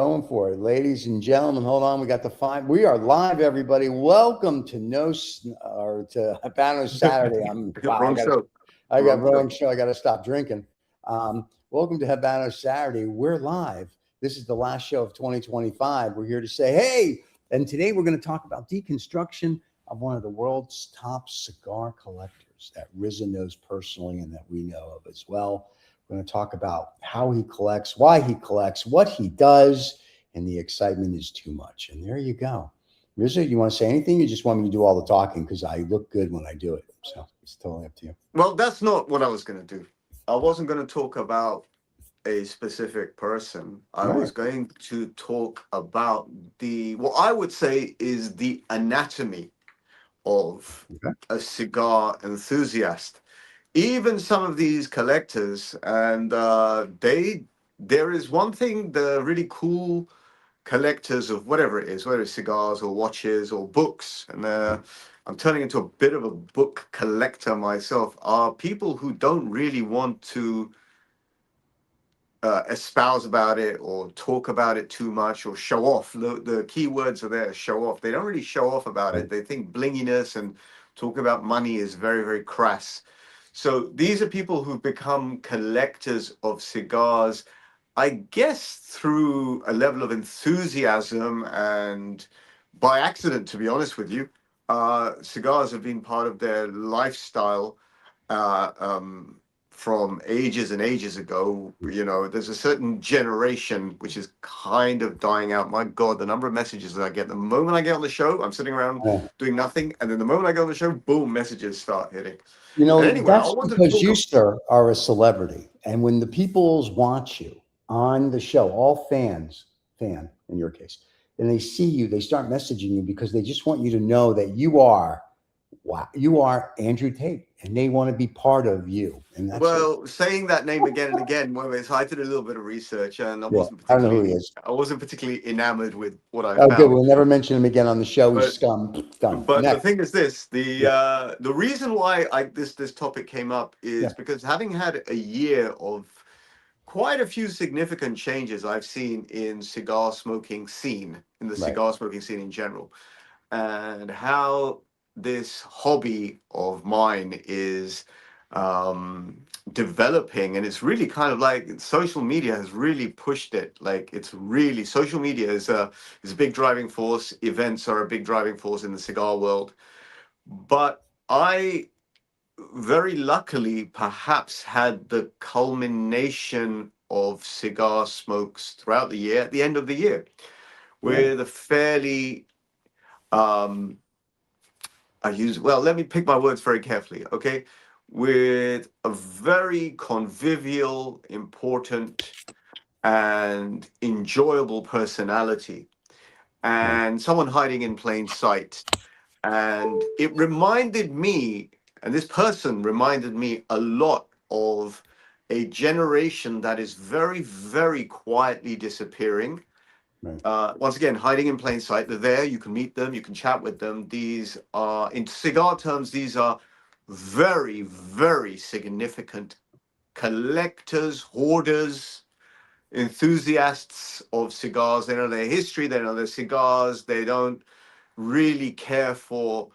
going for it. Ladies and gentlemen, hold on. We got the five. We are live, everybody. Welcome to to Habanos Saturday. Wrong show. I got wrong show. I got to stop drinking. Welcome to Habanos Saturday. We're live. This is the last show of 2025. We're here to say, hey, and today we're going to talk about deconstruction of one of the world's top cigar collectors that Rizza knows personally and that we know of as well. We're going to talk about how he collects, why he collects, what he does, and the excitement is too much. And there you go. Rizza, you want to say anything? You just want me to do all the talking because I look good when I do it. So it's totally up to you. Well, that's not what I was going to do. I wasn't going to talk about a specific person. I was going to talk about what I would say is the anatomy of a cigar enthusiast. Even some of these collectors, and there is one thing, the really cool collectors of whatever it is, whether it's cigars or watches or books, and I'm turning into a bit of a book collector myself, are people who don't really want to espouse about it or talk about it too much or show off. The key words are there, show off. They don't really show off about it. They think blinginess and talk about money is very, very crass. So these are people who've become collectors of cigars, I guess, through a level of enthusiasm and by accident, to be honest with you. Cigars have been part of their lifestyle from ages and ages ago. You know, there's a certain generation which is kind of dying out. My God, the number of messages that I get. The moment I get on the show, I'm sitting around doing nothing. And then the moment I go on the show, boom, messages start hitting. You know, anyway, that's because you, sir, are a celebrity. And when the peoples watch you on the show, all fan in your case, and they see you, they start messaging you because they just want you to know that you are Andrew Tate, and they want to be part of you. And that's saying that name again and again. So I did a little bit of research, and I don't know who he is. I wasn't particularly enamored with what I found. Good. We'll never mention him again on the show. He's scum. But the thing is this: the reason why this topic came up is because having had a year of quite a few significant changes I've seen in cigar smoking scene, in the cigar smoking scene in general, and how this hobby of mine is developing, and it's really kind of like social media has really pushed it. Like, it's really, social media is a big driving force. Events are a big driving force in the cigar world. But I very luckily perhaps had the culmination of cigar smokes throughout the year, at the end of the year, with a fairly let me pick my words very carefully, okay? With a very convivial, important, and enjoyable personality, and someone hiding in plain sight. And it reminded me, and this person reminded me a lot of a generation that is very, very quietly disappearing. Once again, hiding in plain sight. They're there. You can meet them. You can chat with them. These are, in cigar terms, these are very, very significant collectors, hoarders, enthusiasts of cigars. They know their history. They know their cigars. They don't really care for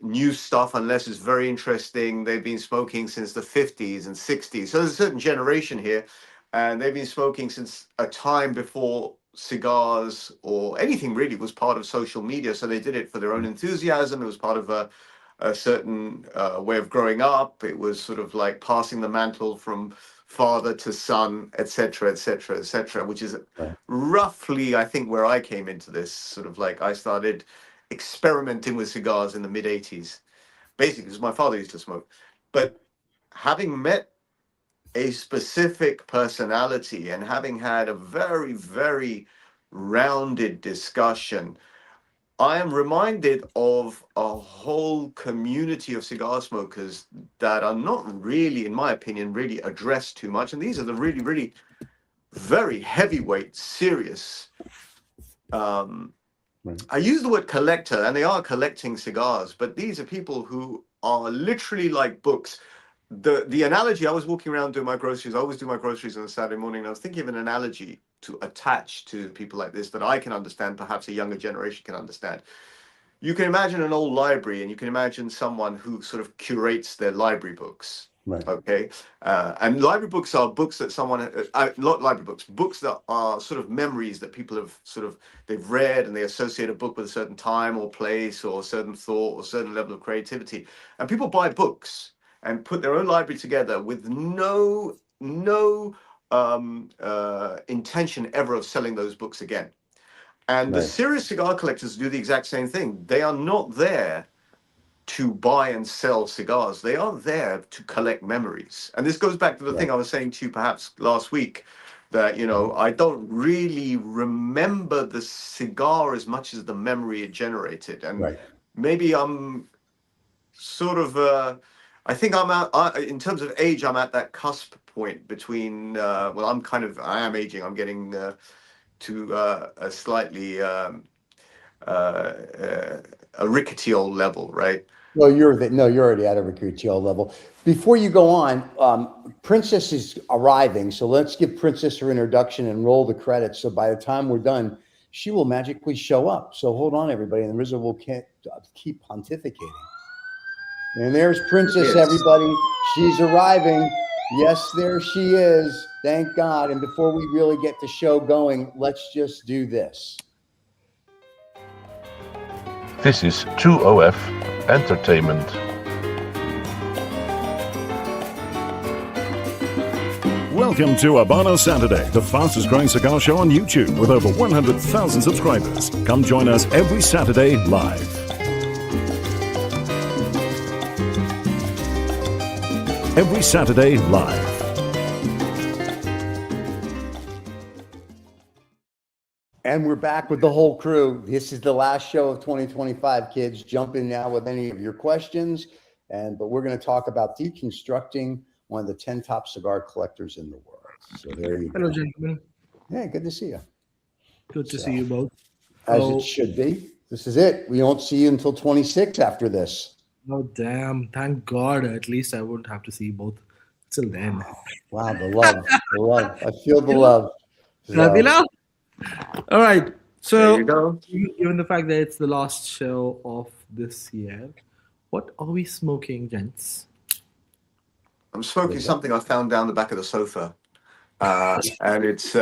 new stuff unless it's very interesting. They've been smoking since the 50s and 60s. So there's a certain generation here. And they've been smoking since a time before cigars or anything really was part of social media. So they did it for their own enthusiasm. It was part of a certain way of growing up. It was sort of like passing the mantle from father to son, etc., etc., etc., which is roughly, I think, where I came into this. Sort of like I started experimenting with cigars in the mid-'80s, basically because my father used to smoke. But having met a specific personality and having had a very, very rounded discussion, I am reminded of a whole community of cigar smokers that are not really, in my opinion, really addressed too much. And these are the really, really very heavyweight, serious. I use the word collector, and they are collecting cigars, but these are people who are literally like books. the analogy, I was walking around doing my groceries. I always do my groceries on a Saturday morning, and I was thinking of an analogy to attach to people like this that I can understand, perhaps a younger generation can understand. You can imagine an old library, and you can imagine someone who sort of curates their library books. Right. Okay, and library books are books that someone, not library books, books that are sort of memories that people have sort of they've read, and they associate a book with a certain time or place or a certain thought or a certain level of creativity. And people buy books and put their own library together with no intention ever of selling those books again. And the Right. serious cigar collectors do the exact same thing. They are not there to buy and sell cigars. They are there to collect memories. And this goes back to the Right. thing I was saying to you perhaps last week, that, you know, I don't really remember the cigar as much as the memory it generated. And Right. maybe I'm sort of, I think I'm in terms of age, I'm at that cusp point between, well, I am aging. I'm getting to a slightly a rickety old level, right? Well, you're already at a recruitio level. Before you go on, Princess is arriving, so let's give Princess her introduction and roll the credits. So by the time we're done, she will magically show up. So hold on, everybody, and the RZA will keep pontificating. And there's Princess, Yes. everybody. She's arriving. Yes, there she is. Thank God. And before we really get the show going, let's just do this. This is 2OF Entertainment. Welcome to Habanos Saturday, the fastest growing cigar show on YouTube with over 100,000 subscribers. Come join us every Saturday live. Every Saturday live. And we're back with the whole crew. This is the last show of 2025, kids. Jump in now with any of your questions. But we're going to talk about deconstructing one of the 10 top cigar collectors in the world. So there you go. Hello, gentlemen. Hey, good to see you. Good to see you both. As it should be. This is it. We won't see you until 26 after this. Oh, damn. Thank God. At least I won't have to see you both till then. Wow, the love. The love. I feel the love. So, all right. So, There you go. given the fact that it's the last show of this year, what are we smoking, gents? I'm smoking something I found down the back of the sofa. And it's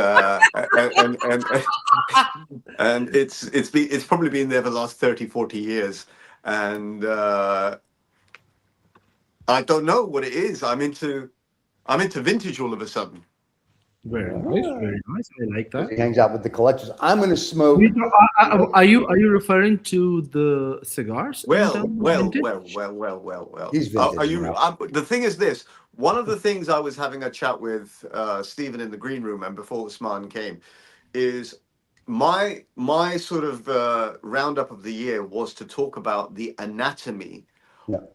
and it's probably been there for the last 30, 40 years. And I don't know what it is. I'm into vintage all of a sudden. Very nice. Very nice. I like that. He hangs out with the collectors. I'm going to smoke. Are you referring to the cigars? Well. He's vintage. Are you? The thing is this. One of the things I was having a chat with Stephen in the green room, and before Usman came, is my sort of roundup of the year was to talk about the anatomy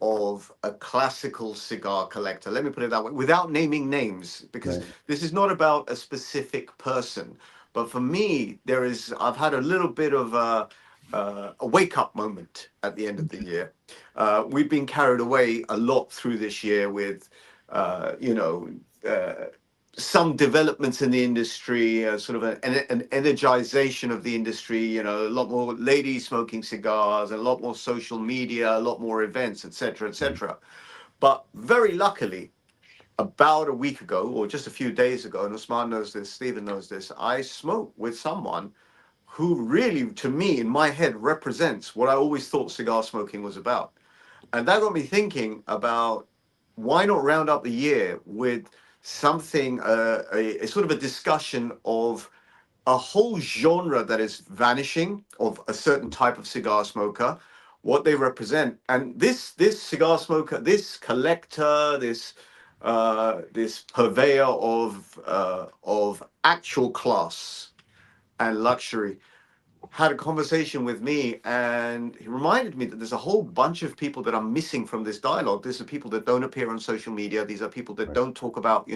of a classical cigar collector. Let me put it that way, without naming names, because this is not about a specific person. But for me, I've had a little bit of a wake-up moment at the end of the year. We've been carried away a lot through this year with, some developments in the industry, sort of an energization of the industry, a lot more ladies smoking cigars, a lot more social media, a lot more events, etc., etc. But very luckily, about a week ago, or just a few days ago, and Usman knows this, Stephen knows this, I smoked with someone who really, to me, in my head, represents what I always thought cigar smoking was about. And that got me thinking about why not round up the year with something, a sort of a discussion of a whole genre that is vanishing, of a certain type of cigar smoker, what they represent. And this cigar smoker, this collector, this purveyor of actual class and luxury, had a conversation with me, and he reminded me that there's a whole bunch of people that are missing from this dialogue. These are people that don't appear on social media. These are people that don't talk about,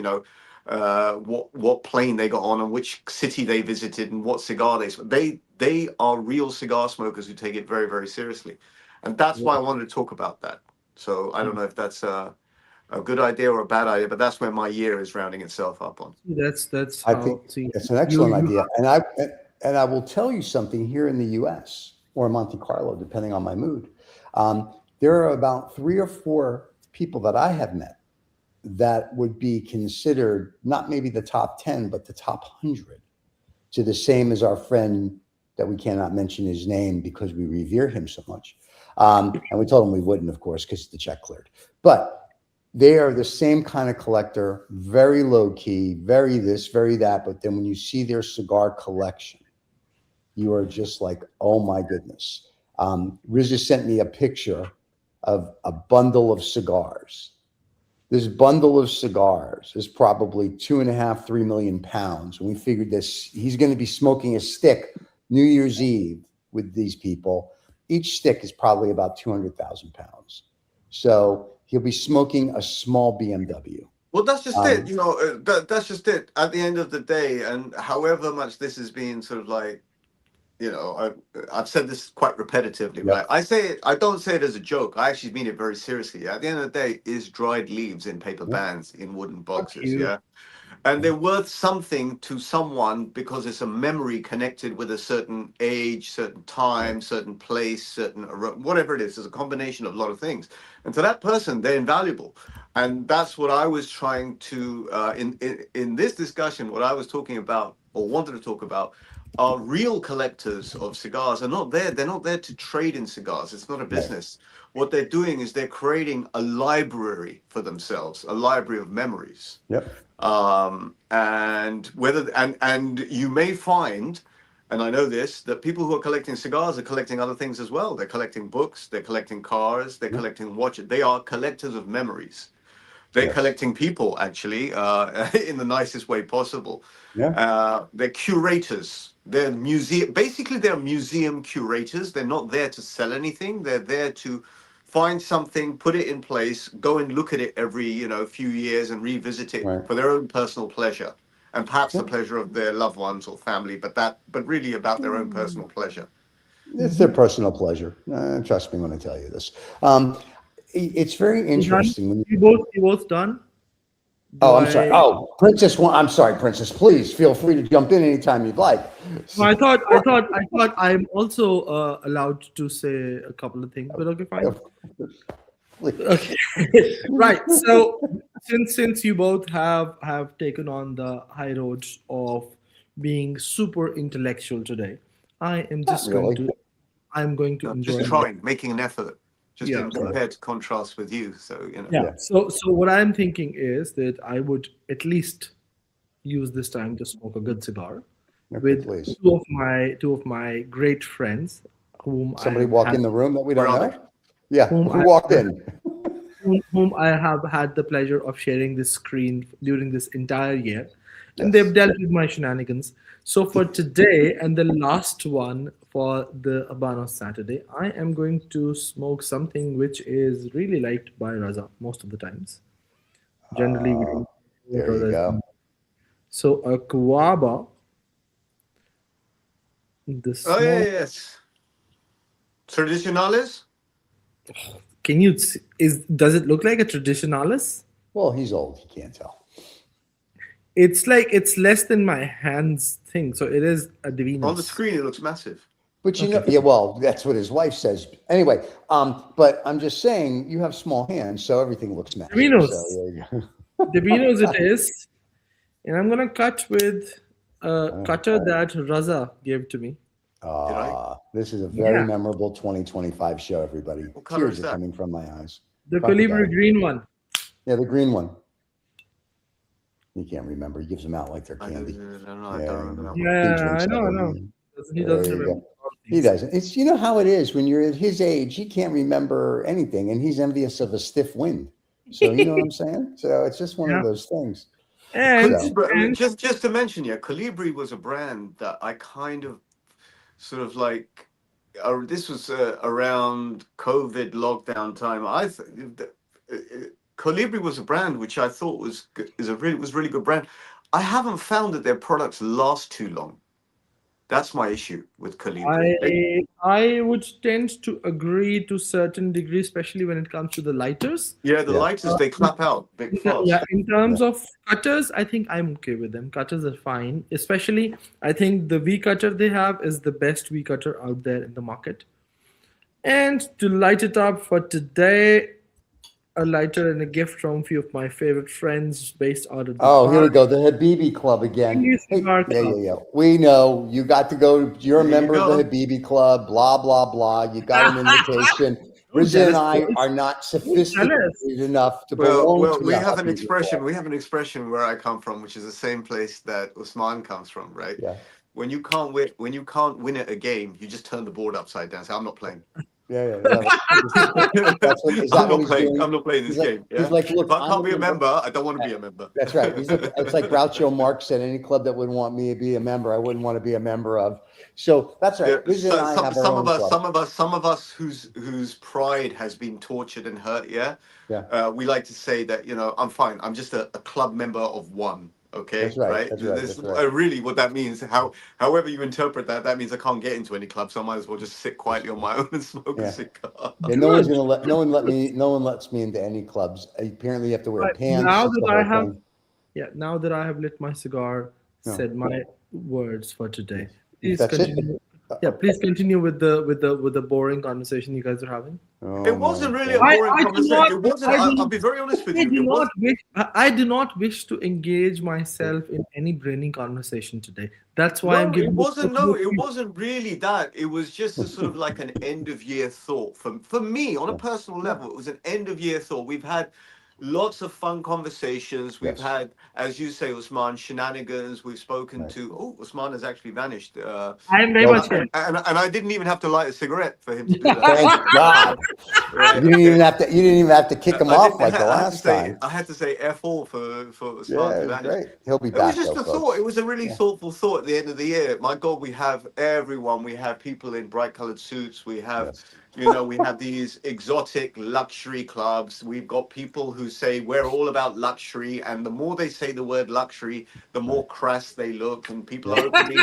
what plane they got on and which city they visited and what cigar they are real cigar smokers who take it very, very seriously. And that's why I wanted to talk about that. So I don't know if that's a good idea or a bad idea, but that's where my year is rounding itself up on. That's I how. think See, it's an excellent you idea. And I will tell you something here in the US or Monte Carlo, depending on my mood. There are about 3 or 4 people that I have met that would be considered not maybe the top 10, but the top 100, to the same as our friend that we cannot mention his name because we revere him so much. And we told him we wouldn't, of course, because the check cleared. But they are the same kind of collector, very low key, very this, very that. But then when you see their cigar collection, you are just like, oh my goodness. Riz just sent me a picture of a bundle of cigars. This bundle of cigars is probably 2.5, 3 million pounds. And we figured this, he's going to be smoking a stick New Year's Eve with these people. Each stick is probably about 200,000 pounds. So he'll be smoking a small BMW. Well, that's just it. You know, that's just it. At the end of the day, and however much this is being sort of like, you know, I've said this quite repetitively, but I say it, I don't say it as a joke. I actually mean it very seriously. At the end of the day, is dried leaves in paper bands in wooden boxes, yeah? And they're worth something to someone because it's a memory connected with a certain age, certain time, certain place, certain whatever it is. There's a combination of a lot of things. And to that person, they're invaluable. And that's what I was trying to, in this discussion, what I was talking about or wanted to talk about are real collectors of cigars are not there. They're not there to trade in cigars. It's not a business. What they're doing is they're creating a library for themselves, a library of memories. And whether and you may find, and I know this, that people who are collecting cigars are collecting other things as well. They're collecting books, they're collecting cars, they're collecting watches. They are collectors of memories. They're collecting people, actually, in the nicest way possible. They're curators. They're basically they're museum curators. They're not there to sell anything. They're there to find something, put it in place, go and look at it every, few years and revisit it for their own personal pleasure. And perhaps the pleasure of their loved ones or family, but really about their own personal pleasure. It's their personal pleasure. Trust me when I tell you this. It's very interesting. You both done? I'm sorry. Oh, Princess. I'm sorry, Princess. Please feel free to jump in anytime you'd like. No, I thought I'm also allowed to say a couple of things, but okay, fine. Okay, right. So since you both have taken on the high roads of being super intellectual today, I am just going to enjoy. Just trying, making an effort. Just in compared to contrast with you, so So what I'm thinking is that I would at least use this time to smoke a good cigar with two of my great friends, whom somebody walk in the room that we don't know. Yeah, who walked in? Whom I have had the pleasure of sharing this screen during this entire year, and they've dealt with my shenanigans. So for today and the last one for the Habanos Saturday, I am going to smoke something which is really liked by Raza most of the times. Generally, there you go. So a Kawaba. Yes. Traditionales? Can you does it look like a Traditionalis? Well, he's old. He can't tell. It's less than my hands thing, so it is a Divinos. On the screen, it looks massive. But well, that's what his wife says. Anyway, but I'm just saying you have small hands, so everything looks massive. Divinos. So, Divinos it is. And I'm gonna cut with a cutter that Raza gave to me. This is a very memorable 2025 show, everybody. Tears are coming from my eyes. The Colibri green one. Yeah, the green one. He can't remember. He gives them out like they're candy. I don't remember. Yeah, I know. He doesn't remember. He doesn't. It's how it is when you're at his age. He can't remember anything, and he's envious of a stiff wind. So you know what I'm saying. So it's just one of those things. And just to mention, Colibri was a brand that I kind of sort of like. This was around COVID lockdown time. Colibri was a brand which I thought was really good brand. I haven't found that their products last too long. That's my issue with calibre. I would tend to agree to certain degree, especially when it comes to the lighters. Yeah, the lighters, they clap out big fast. Yeah, in terms of cutters, I think I'm okay with them. Cutters are fine. Especially, I think the V cutter they have is the best V cutter out there in the market. And to light it up for today, a lighter and a gift from a few of my favorite friends based out of Oh, here we Dubai. go. The Habibi Club again. Hey, Cigar yeah, Club. yeah, yeah. We know you got to go. You're a There you member of the go. Habibi Club. Blah blah blah. You got an invitation. Rizza and I are not sophisticated enough to belong Well, to we the have an Habibi expression. Club. We have an expression where I come from, which is the same place that Usman comes from, right? Yeah, When you can't win at a game, you just turn the board upside down. Say, I'm not playing. yeah. That's what, is that I'm what not he's playing. doing? I'm not playing this He's like, game. Yeah? he's like, look, If I I'm can't be a a member. member, I don't want to be a member. That's right. It's like Groucho Marx said, any club that wouldn't want me to be a member, I wouldn't want to be a member of. So that's right. Yeah, Rizza and I have our own club. some of us whose pride has been tortured and hurt. Yeah. We like to say that, I'm fine. I'm just a club member of one. Okay, That's right. right. That's right. This That's right. really what that means. However you interpret that, that means I can't get into any club, so I might as well just sit quietly on my own and smoke a cigar. Yeah, no one lets me into any clubs. Apparently, you have to wear Right. pants. Now It's the that whole I have, thing. now that I have lit my cigar, No. said my words for today. Please That's it? continue. Yeah, please continue with the boring conversation you guys are having. Oh, It wasn't my really a God. boring I do conversation. not- It wasn't. I do I'll be very honest with I you. do not wish to engage myself in any braining conversation today. That's why I'm No, giving. it wasn't. No, it wasn't really that. It was just a sort of like an end of year thought for me on a personal level. It was an end of year thought. We've had lots of fun conversations. We've Yes. had, as you say, Usman, shenanigans. We've spoken Right. to. Oh, Usman has actually vanished. I am very much here. and I didn't even have to light a cigarette for him to do that. Thank God. Right, You didn't even have to kick him I off didn't- like I the had to last say- time. I had to say F4 for Usman Yeah, to it was vanish. great. He'll be It back. was just though, a folks. thought. It was a really Yeah. thoughtful thought at the end of the year. My God, we have everyone. We have people in bright colored suits. We have, Yes. we have these exotic luxury clubs. We've got people who say we're all about luxury. And the more they say the word luxury, the more crass they look. And people are opening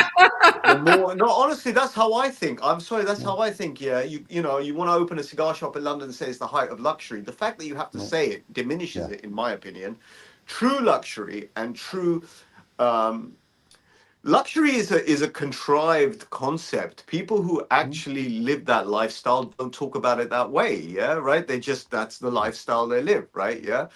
the more. No, honestly, that's how I think. I'm sorry, that's how I think. Yeah, you want to open a cigar shop in London and say it's the height of luxury. The fact that you have to say it diminishes it, in my opinion. True luxury and true luxury is a contrived concept. People who actually live that lifestyle don't talk about it that way. Yeah, right. That's the lifestyle they live. Right. Yeah.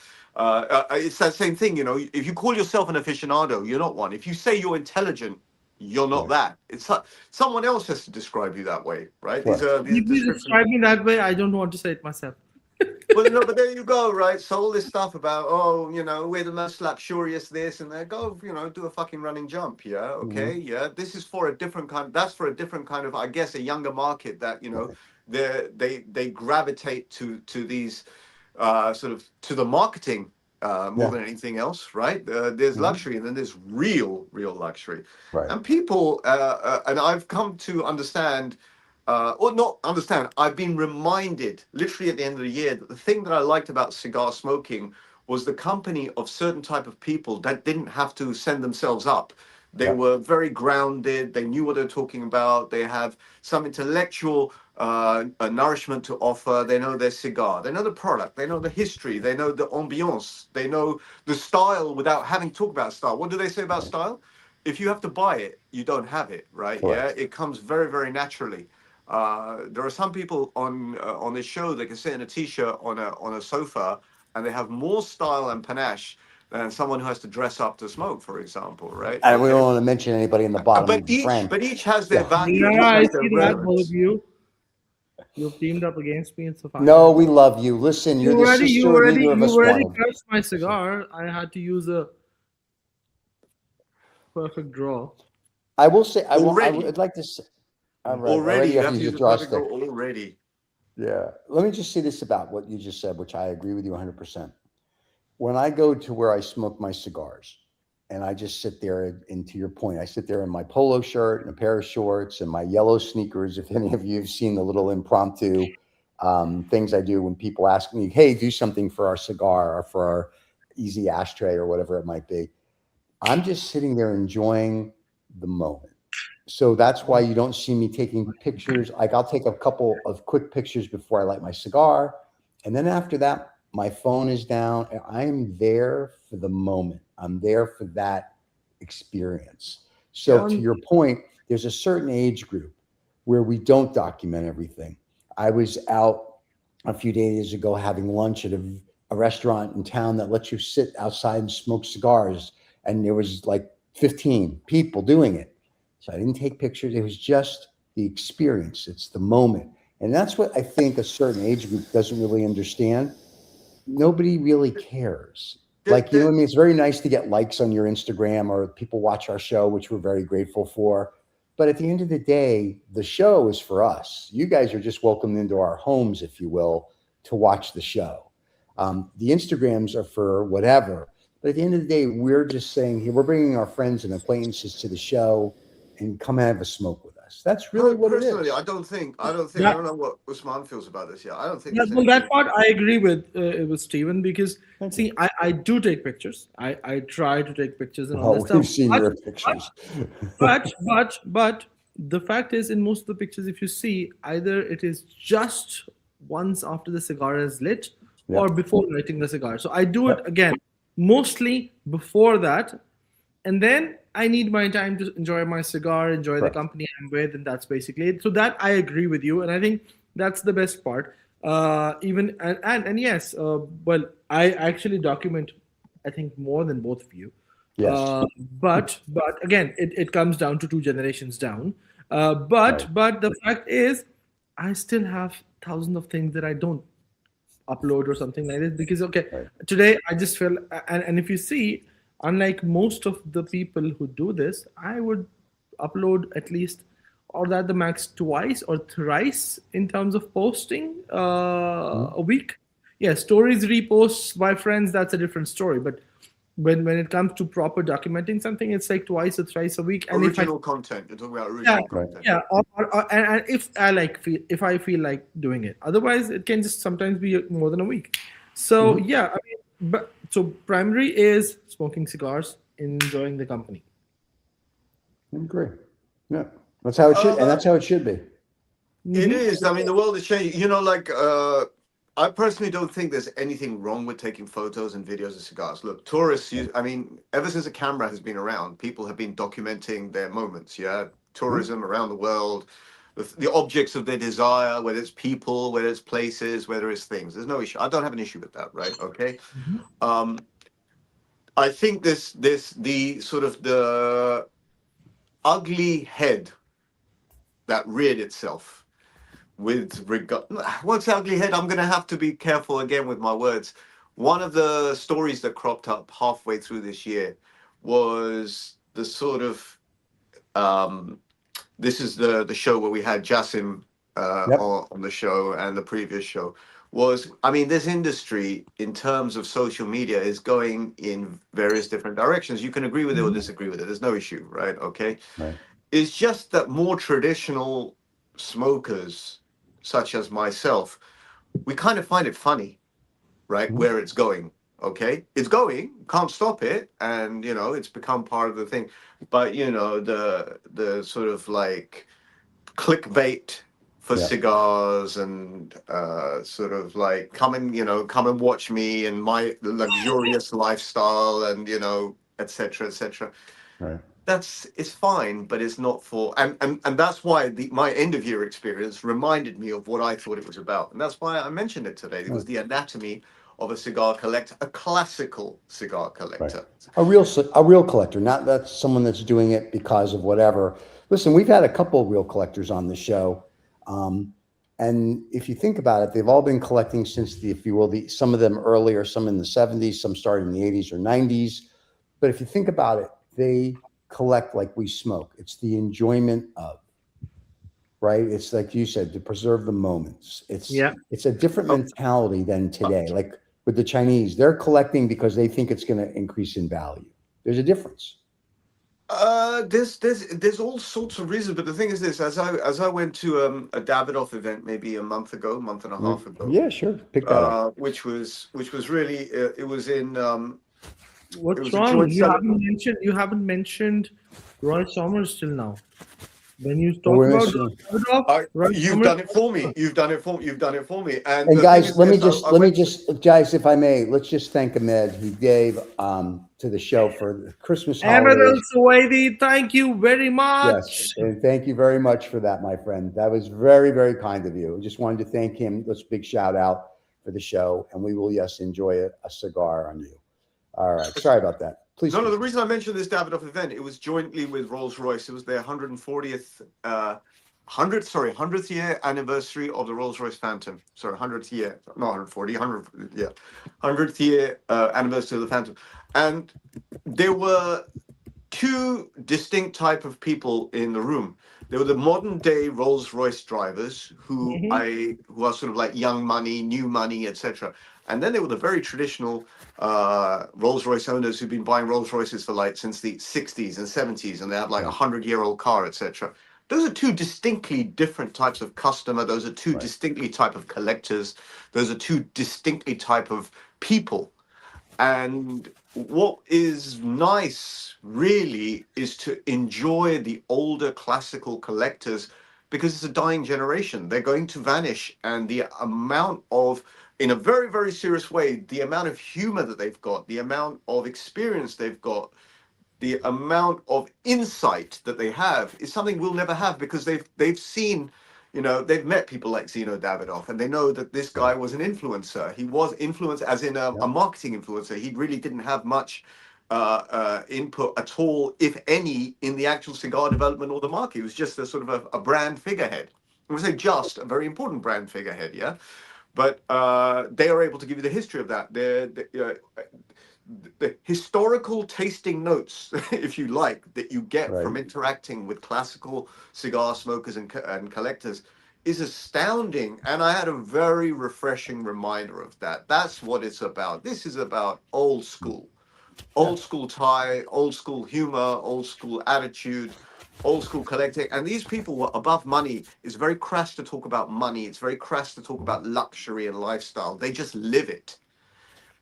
It's that same thing. If you call yourself an aficionado, you're not one. If you say you're intelligent, you're not that. It's someone else has to describe you that way, right? Right. These If you descriptions. describe me that way, I don't want to say it myself. Well, no, but there you go, right? So all this stuff about, we're the most luxurious this and that. Go, do a fucking running jump, yeah, okay, yeah. This is for a different kind. That's for a different kind of, I guess, a younger market that they gravitate to these sort of to the marketing more than anything else, right? There's luxury and then there's real luxury, Right. and people and I've come to understand. Or not understand, I've been reminded literally at the end of the year that the thing that I liked about cigar smoking was the company of certain type of people that didn't have to send themselves up. They were very grounded. They knew what they were talking about. They have some intellectual nourishment to offer. They know their cigar. They know the product. They know the history. They know the ambiance. They know the style without having to talk about style. What do they say about style? If you have to buy it, you don't have it, right? Correct. Yeah, it comes very, very naturally. There are some people on this show that can sit in a t-shirt on a sofa and they have more style and panache than someone who has to dress up to smoke, for example, right? And we don't want to mention anybody in the bottom. But each has their value. Yeah, I each has their see that, both relevance. of you. You've teamed up against me. It's so fine. No, we love you. Listen, you're the sister of neither of us you already wanted. cursed my cigar. I had to use a perfect draw. I will say, I Already. would like to say, all right, Already, you have to use use a a draw perfect stick. draw already. Yeah. Let me just say this about what you just said, which I agree with you 100%. When I go to where I smoke my cigars and I just sit there, and to your point, I sit there in my polo shirt and a pair of shorts and my yellow sneakers. If any of you have seen the little impromptu things I do when people ask me, hey, do something for our cigar or for our easy ashtray or whatever it might be. I'm just sitting there enjoying the moment. So that's why you don't see me taking pictures. Like I'll take a couple of quick pictures before I light my cigar. And then after that, my phone is down and I'm there for the moment. I'm there for that experience. So to your point, there's a certain age group where we don't document everything. I was out a few days ago having lunch at a restaurant in town that lets you sit outside and smoke cigars. And there was like 15 people doing it. So I didn't take pictures. It was just the experience. It's the moment. And that's what I think a certain age group doesn't really understand. Nobody really cares. Like, you know what I mean? It's very nice to get likes on your Instagram or people watch our show, which we're very grateful for. But at the end of the day, the show is for us. You guys are just welcomed into our homes, if you will, to watch the show. The Instagrams are for whatever. But at the end of the day, we're just saying here, we're bringing our friends and acquaintances to the show and come have a smoke with us. That's really what it is. Personally, I don't know what Usman feels about this. Yeah, I don't think. Well, that part I agree with Stephen, because see, I do take pictures. I try to take pictures and all that stuff. We've seen your pictures. But the fact is, in most of the pictures, if you see, either it is just once after the cigar is lit or before lighting the cigar. So I do it again, mostly before that, and then I need my time to enjoy my cigar, enjoy the company I'm with, and that's basically it. So that I agree with you, and I think that's the best part. And yes, well, I actually document, I think, more than both of you. Yes. But again, it comes down to 2 generations down. But the fact is, I still have thousands of things that I don't upload or something like this, because today I just feel, and if you see, unlike most of the people who do this, I would upload at least, or at the max, twice or thrice in terms of posting a week. Yeah, stories, reposts by friends, that's a different story. But when it comes to proper documenting something, it's like twice or thrice a week. And original content. You're talking about original content. Yeah, and if I feel like doing it. Otherwise, it can just sometimes be more than a week. So yeah, I mean, so primary is smoking cigars, enjoying the company. I agree. Yeah, that's how it should, and that's how it should be. It is. I mean, the world is changing. You know, like I personally don't think there's anything wrong with taking photos and videos of cigars. Look, tourists use, I mean, ever since a camera has been around, people have been documenting their moments. Yeah, tourism around the world, the objects of their desire, whether it's people, whether it's places, whether it's things. There's no issue. I don't have an issue with that, right? Okay. I think the sort of the ugly head that reared itself with regard, what's ugly head? I'm going to have to be careful again with my words. One of the stories that cropped up halfway through this year was the sort of, this is the show where we had Jassim on the show, and the previous show was, I mean, this industry in terms of social media is going in various different directions. You can agree with it or disagree with it. There's no issue, right? Okay. Right. It's just that more traditional smokers, such as myself, we kind of find it funny, right? Where it's going. Okay, it's going, can't stop it, and you know it's become part of the thing. But you know the sort of like clickbait for cigars and sort of like come and watch me and my luxurious lifestyle and you know etc. etc. Right. It's fine, but it's not for and that's why my end of year experience reminded me of what I thought it was about, and that's why I mentioned it today. It was the anatomy of a cigar collector, a classical cigar collector, a real collector, not that someone that's doing it because of whatever. Listen, we've had a couple of real collectors on the show, and if you think about it, they've all been collecting since some of them earlier, some in the 70s, some started in the 80s or 90s. But if you think about it, they collect like we smoke. It's the enjoyment of, right? It's like you said, to preserve the moments. It's a different mentality than today. Like with the Chinese, they're collecting because they think it's going to increase in value. There's a difference. There's all sorts of reasons, but the thing is this: as I went to a Davidoff event maybe a month and a half ago. Yeah, sure. Pick that up. Which was really it was in. What's wrong? You haven't mentioned Roy Somers till now. when you talk We're about missing- You've done it for me. You've done it for me. And And the guys, thing is let me this, just, guys, if I may, let's just thank Ahmed. He gave to the show for the Christmas Ahmed holidays. Al-Suwaidi, thank you very much. Yes, and thank you very much for that, my friend. That was very, very kind of you. Just wanted to thank him. Let's big shout out for the show, and we will, yes, enjoy a cigar on you. All right, sorry about that. Please. No, the reason I mentioned this Davidoff event, it was jointly with Rolls-Royce. It was their 100th year anniversary of the Rolls-Royce Phantom. Sorry, 100th year, not 140, 100th year anniversary of the Phantom. And there were two distinct type of people in the room. There were the modern day Rolls-Royce drivers who are sort of like young money, new money, etc. And then there were the very traditional Rolls-Royce owners who've been buying Rolls-Royces for like since the 60s and 70s, and they have like a 100-year-old car, etc. Those are two distinctly different types of customer. Those are two distinctly type of collectors. Those are two distinctly type of people. And what is nice really is to enjoy the older classical collectors, because it's a dying generation. They're going to vanish, and the amount of, in a very, very serious way, the amount of humor that they've got, the amount of experience they've got, the amount of insight that they have is something we'll never have, because they've seen, they've met people like Zino Davidoff, and they know that this guy was an influencer. He was influenced as in a marketing influencer. He really didn't have much input at all, if any, in the actual cigar development or the market. He was just a sort of a brand figurehead. I would say just a very important brand figurehead, yeah? But they are able to give you the history of that. The historical tasting notes, if you like, that you get from interacting with classical cigar smokers and collectors is astounding. And I had a very refreshing reminder of that. That's what it's about. This is about old school tie, old school humor, old school attitude, old school collecting. And these people were above money. It's very crass to talk about money. It's very crass to talk about luxury and lifestyle. They just live it.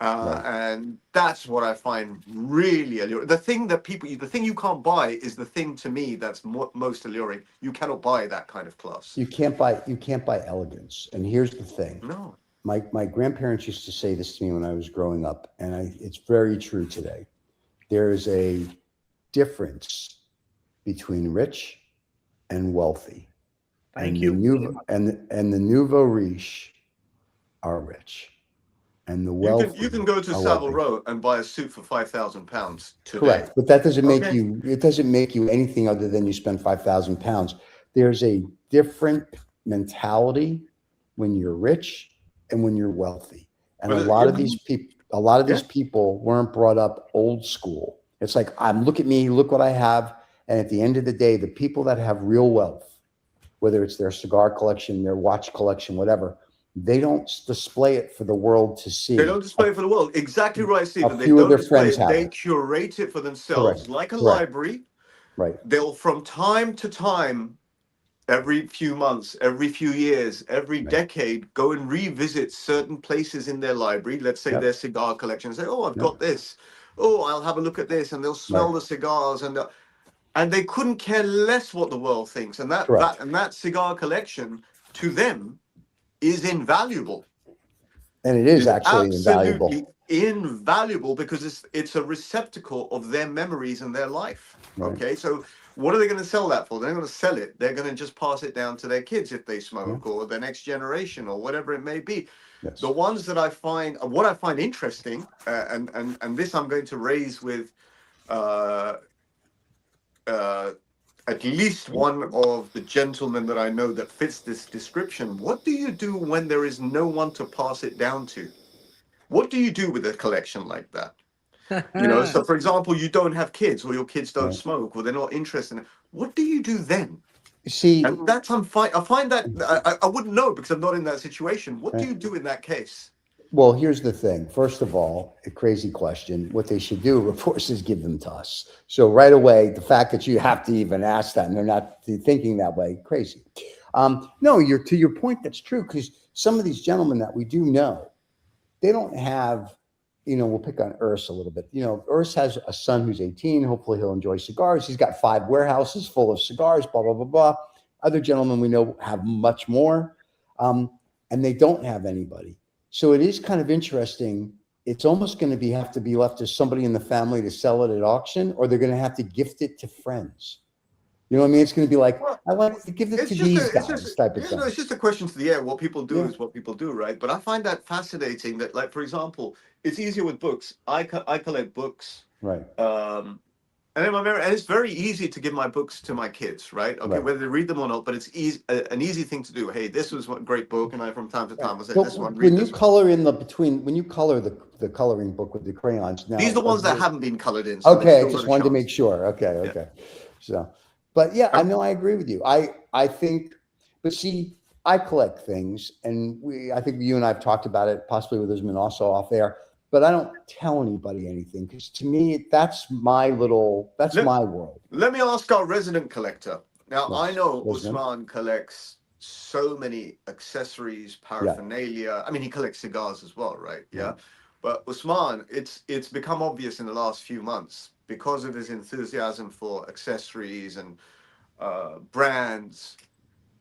And that's what I find really alluring. The thing you can't buy is the thing, to me, that's most alluring. You cannot buy that kind of class. You can't buy elegance. And here's the thing. No. My grandparents used to say this to me when I was growing up, and it's very true today. There is a difference between rich and wealthy. Thank you. The nouveau riche are rich. And the wealth. You can go to Savile Row and buy a suit for £5,000 today. Correct, but that doesn't make you. It doesn't make you anything other than you spend £5,000. There's a different mentality when you're rich and when you're wealthy. And a lot of these people weren't brought up old school. It's like, look at me, look what I have. And at the end of the day, the people that have real wealth, whether it's their cigar collection, their watch collection, whatever, they don't display it for the world to see. They don't display it for the world. Exactly right, Stephen. They don't display it. They curate it for themselves, like a library. Right. They'll, from time to time, every few months, every few years, every decade, go and revisit certain places in their library. Let's say their cigar collection. And say, oh, I've got this. Oh, I'll have a look at this. And they'll smell the cigars. And they couldn't care less what the world thinks. And that cigar collection, to them, is invaluable. And it is actually invaluable because it's a receptacle of their memories and their life. Okay, so what are they going to sell that for? They're going to sell it. They're going to just pass it down to their kids if they smoke, or the next generation, or whatever it may be. The ones that what I find interesting, and this I'm going to raise with at least one of the gentlemen that I know that fits this description. What do you do when there is no one to pass it down to? What do you do with a collection like that? So for example, you don't have kids, or your kids don't smoke, or they're not interested in it. What do you do then? See, and that's I find that I wouldn't know, because I'm not in that situation. What do you do in that case? Well, here's the thing. First of all, a crazy question. What they should do, of course, is give them to us. So right away, the fact that you have to even ask that and they're not thinking that way, crazy. No, to your point, that's true, because some of these gentlemen that we do know, they don't have we'll pick on Urs a little bit. Urs has a son who's 18. Hopefully he'll enjoy cigars. He's got 5 warehouses full of cigars, blah, blah, blah, blah. Other gentlemen we know have much more, and they don't have anybody. So it is kind of interesting. It's almost going to have to be left to somebody in the family to sell it at auction, or they're going to have to gift it to friends. You know what I mean? It's going to be like, I want to give it to these guys type of thing. It's just a question to the air. What people do is what people do, right? But I find that fascinating that, like, for example, it's easier with books. I collect books. Right. And it's very easy to give my books to my kids, right? Okay, whether they read them or not, but it's an easy thing to do. Hey, this was a great book, and I from time to time will say, this one, read when this you color when you color the coloring book with the crayons now. These are the ones that haven't been colored in. So okay, I just wanted to make sure. Okay. So, but yeah, I know I agree with you. I think, but see, I collect things, and I think you and I have talked about it, possibly with Usman also off air. But I don't tell anybody anything because to me, that's my world. Let me ask our resident collector. Now, Yes. I know Usman. Usman collects so many accessories, paraphernalia. Yeah. I mean, he collects cigars as well, right? Yeah. But Usman, it's become obvious in the last few months because of his enthusiasm for accessories and brands.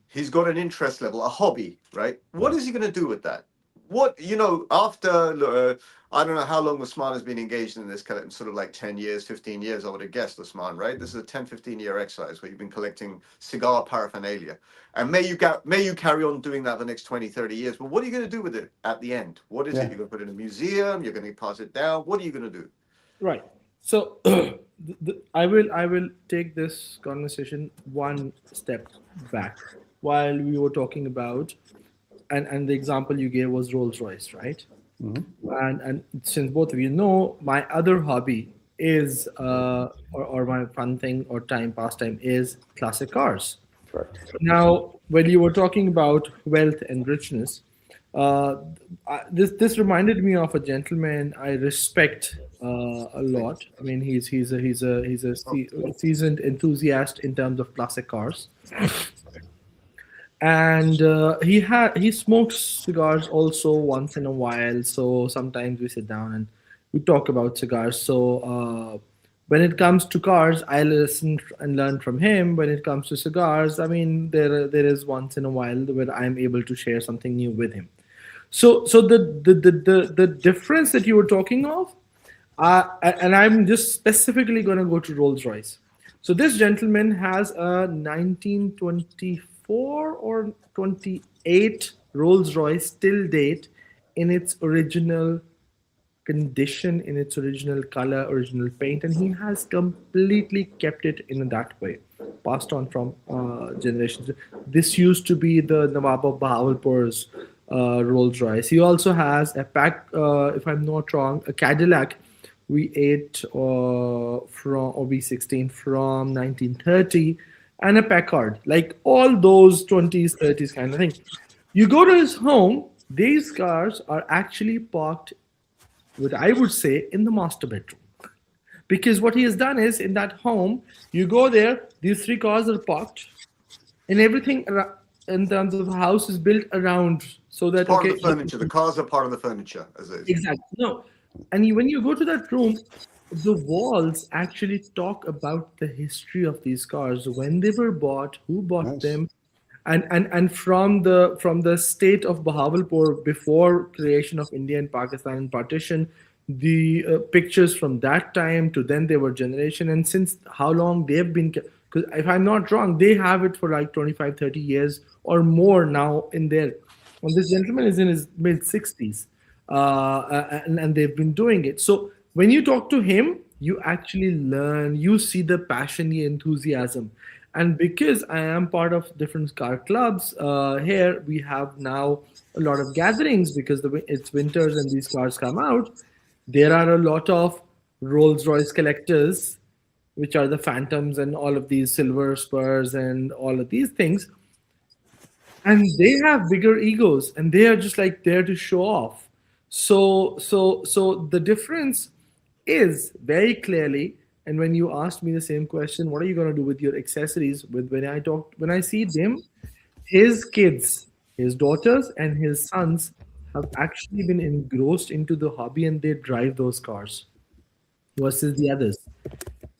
He's got an interest level, a hobby, right? What is he going to do with that? After I don't know how long Usman has been engaged in this, sort of like 10 years, 15 years, I would have guessed, Usman, right? This is a 10, 15-year exercise where you've been collecting cigar paraphernalia. And may you carry on doing that for the next 20, 30 years. But what are you going to do with it at the end? What is it? You're going to put it in a museum? You're going to pass it down? What are you going to do? Right. So I will take this conversation one step back. While we were talking about, and the example you gave was Rolls-Royce, right? Mm-hmm. And since both of you know, my other hobby is, or my fun thing or pastime is classic cars. Correct. Now, when you were talking about wealth and richness, this reminded me of a gentleman I respect a lot. I mean, he's a seasoned enthusiast in terms of classic cars. And he smokes cigars also once in a while. So sometimes we sit down and we talk about cigars. So when it comes to cars, I listen and learn from him. When it comes to cigars, I mean, there is once in a while where I'm able to share something new with him. So the difference that you were talking of, and I'm just specifically going to go to Rolls-Royce. So this gentleman has a 1924 or 28 Rolls-Royce till date in its original condition, in its original color, original paint, and he has completely kept it in that way, passed on from generations. This used to be the Nawab of Bahawalpur's Rolls-Royce. He also has a if I'm not wrong, a Cadillac V8 or V16 from 1930. And a Packard, like all those 20s, 30s kind of thing. You go to his home, these cars are actually parked, what I would say, in the master bedroom. Because what he has done is, in that home, you go there, these 3 cars are parked, and everything in terms of the house is built around so that... Part of the furniture. The cars are part of the furniture, as it is. Exactly. No. And when you go to that room, the walls actually talk about the history of these cars, when they were bought, who bought them, and from the state of Bahawalpur before creation of India and Pakistan and partition, the pictures from that time to then they were generation, and since how long they've been, because if I'm not wrong, they have it for like 25, 30 years or more now in there. Well, this gentleman is in his mid 60s, and they've been doing it. So when you talk to him, you actually learn, you see the passion, the enthusiasm. And because I am part of different car clubs, here we have now a lot of gatherings because it's winters and these cars come out. There are a lot of Rolls-Royce collectors, which are the Phantoms and all of these silver spurs and all of these things. And they have bigger egos and they are just like there to show off. So the difference is very clearly, and when you asked me the same question, what are you going to do with your accessories? When I see them, his kids, his daughters and his sons have actually been engrossed into the hobby and they drive those cars versus the others.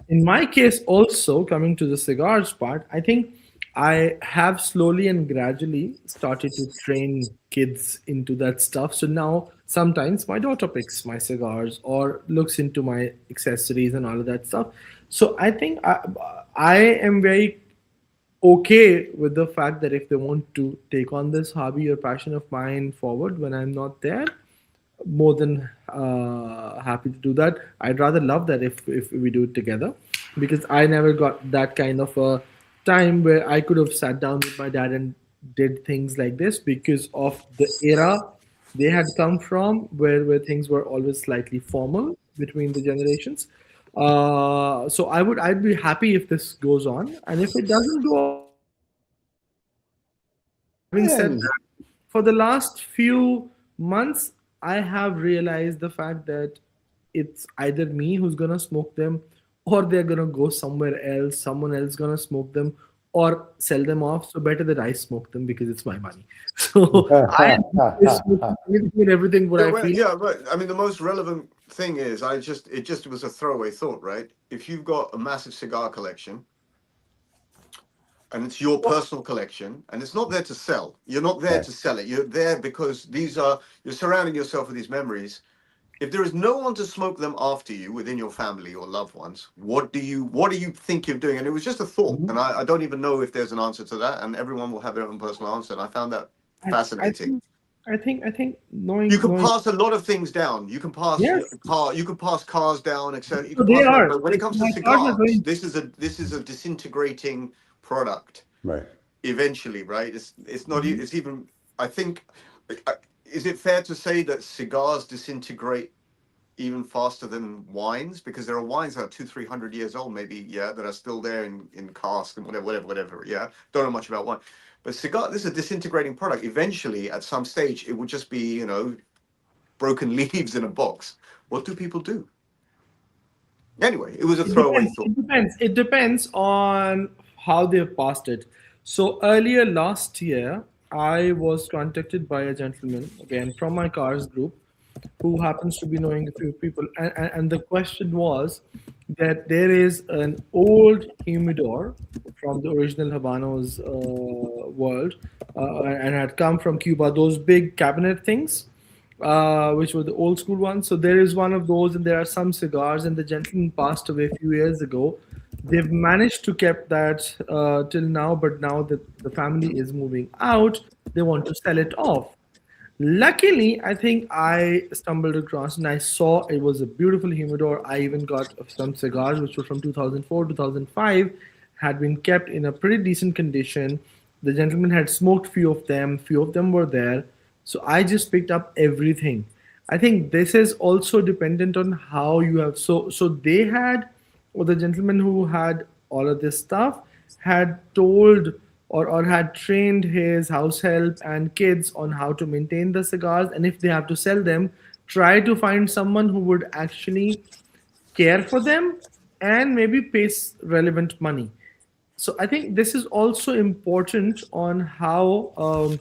In my case, also coming to the cigars part, I think I have slowly and gradually started to train kids into that stuff. So now sometimes my daughter picks my cigars or looks into my accessories and all of that stuff. So I think I am very okay with the fact that if they want to take on this hobby or passion of mine forward when I'm not there, more than happy to do that. I'd rather love that if we do it together, because I never got that kind of a time where I could have sat down with my dad and did things like this because of the era they had come from, where things were always slightly formal between the generations. So I'd be happy if this goes on, and if it doesn't go. Having said And that, for the last few months, I have realized the fact that it's either me who's gonna smoke them, or they're gonna go somewhere else, someone else gonna smoke them, or sell them off. So better that I smoke them because it's my money. So I smoke anything and everything what Yeah, I well, feel. yeah, but I mean, the most relevant thing is it just was a throwaway thought, right? If you've got a massive cigar collection and it's your personal collection and it's not there to sell, you're not there Right. to sell it. You're there because you're surrounding yourself with these memories. If there is no one to smoke them after you within your family or loved ones, what do you think you're doing? And it was just a thought, and I don't even know if there's an answer to that, and everyone will have their own personal answer. And I found that I, I fascinating. think I think You knowing can knowing pass a lot of things down. You can pass yes, you can pass cars down, etc. You so can they pass that. are. But when it comes to My cars are cigars, going. this is a disintegrating product Right. eventually, right? It's not. Mhm. It's even. I think. Is it fair to say that cigars disintegrate even faster than wines? Because there are wines that are 200-300 years old, maybe, yeah, that are still there in cask and whatever. Yeah, don't know much about wine. But cigar, this is a disintegrating product. Eventually, at some stage, it would just be, broken leaves in a box. What do people do? Anyway, it was a It throwaway depends. thought. It depends. It depends on how they've passed it. So earlier last year, I was contacted by a gentleman again from my cars group, who happens to be knowing a few people, and the question was that there is an old humidor from the original Habanos world, and had come from Cuba. Those big cabinet things, which were the old school ones. So there is one of those, and there are some cigars. And the gentleman passed away a few years ago. They've managed to keep that till now, but now that the family is moving out, they want to sell it off. Luckily, I think I stumbled across and I saw it was a beautiful humidor. I even got some cigars which were from 2004, 2005, had been kept in a pretty decent condition. The gentleman had smoked few of them were there. So I just picked up everything. I think this is also dependent on how you have so they had, or the gentleman who had all of this stuff had told, or had trained his house help and kids on how to maintain the cigars, and if they have to sell them, try to find someone who would actually care for them and maybe pay relevant money. So I think this is also important on how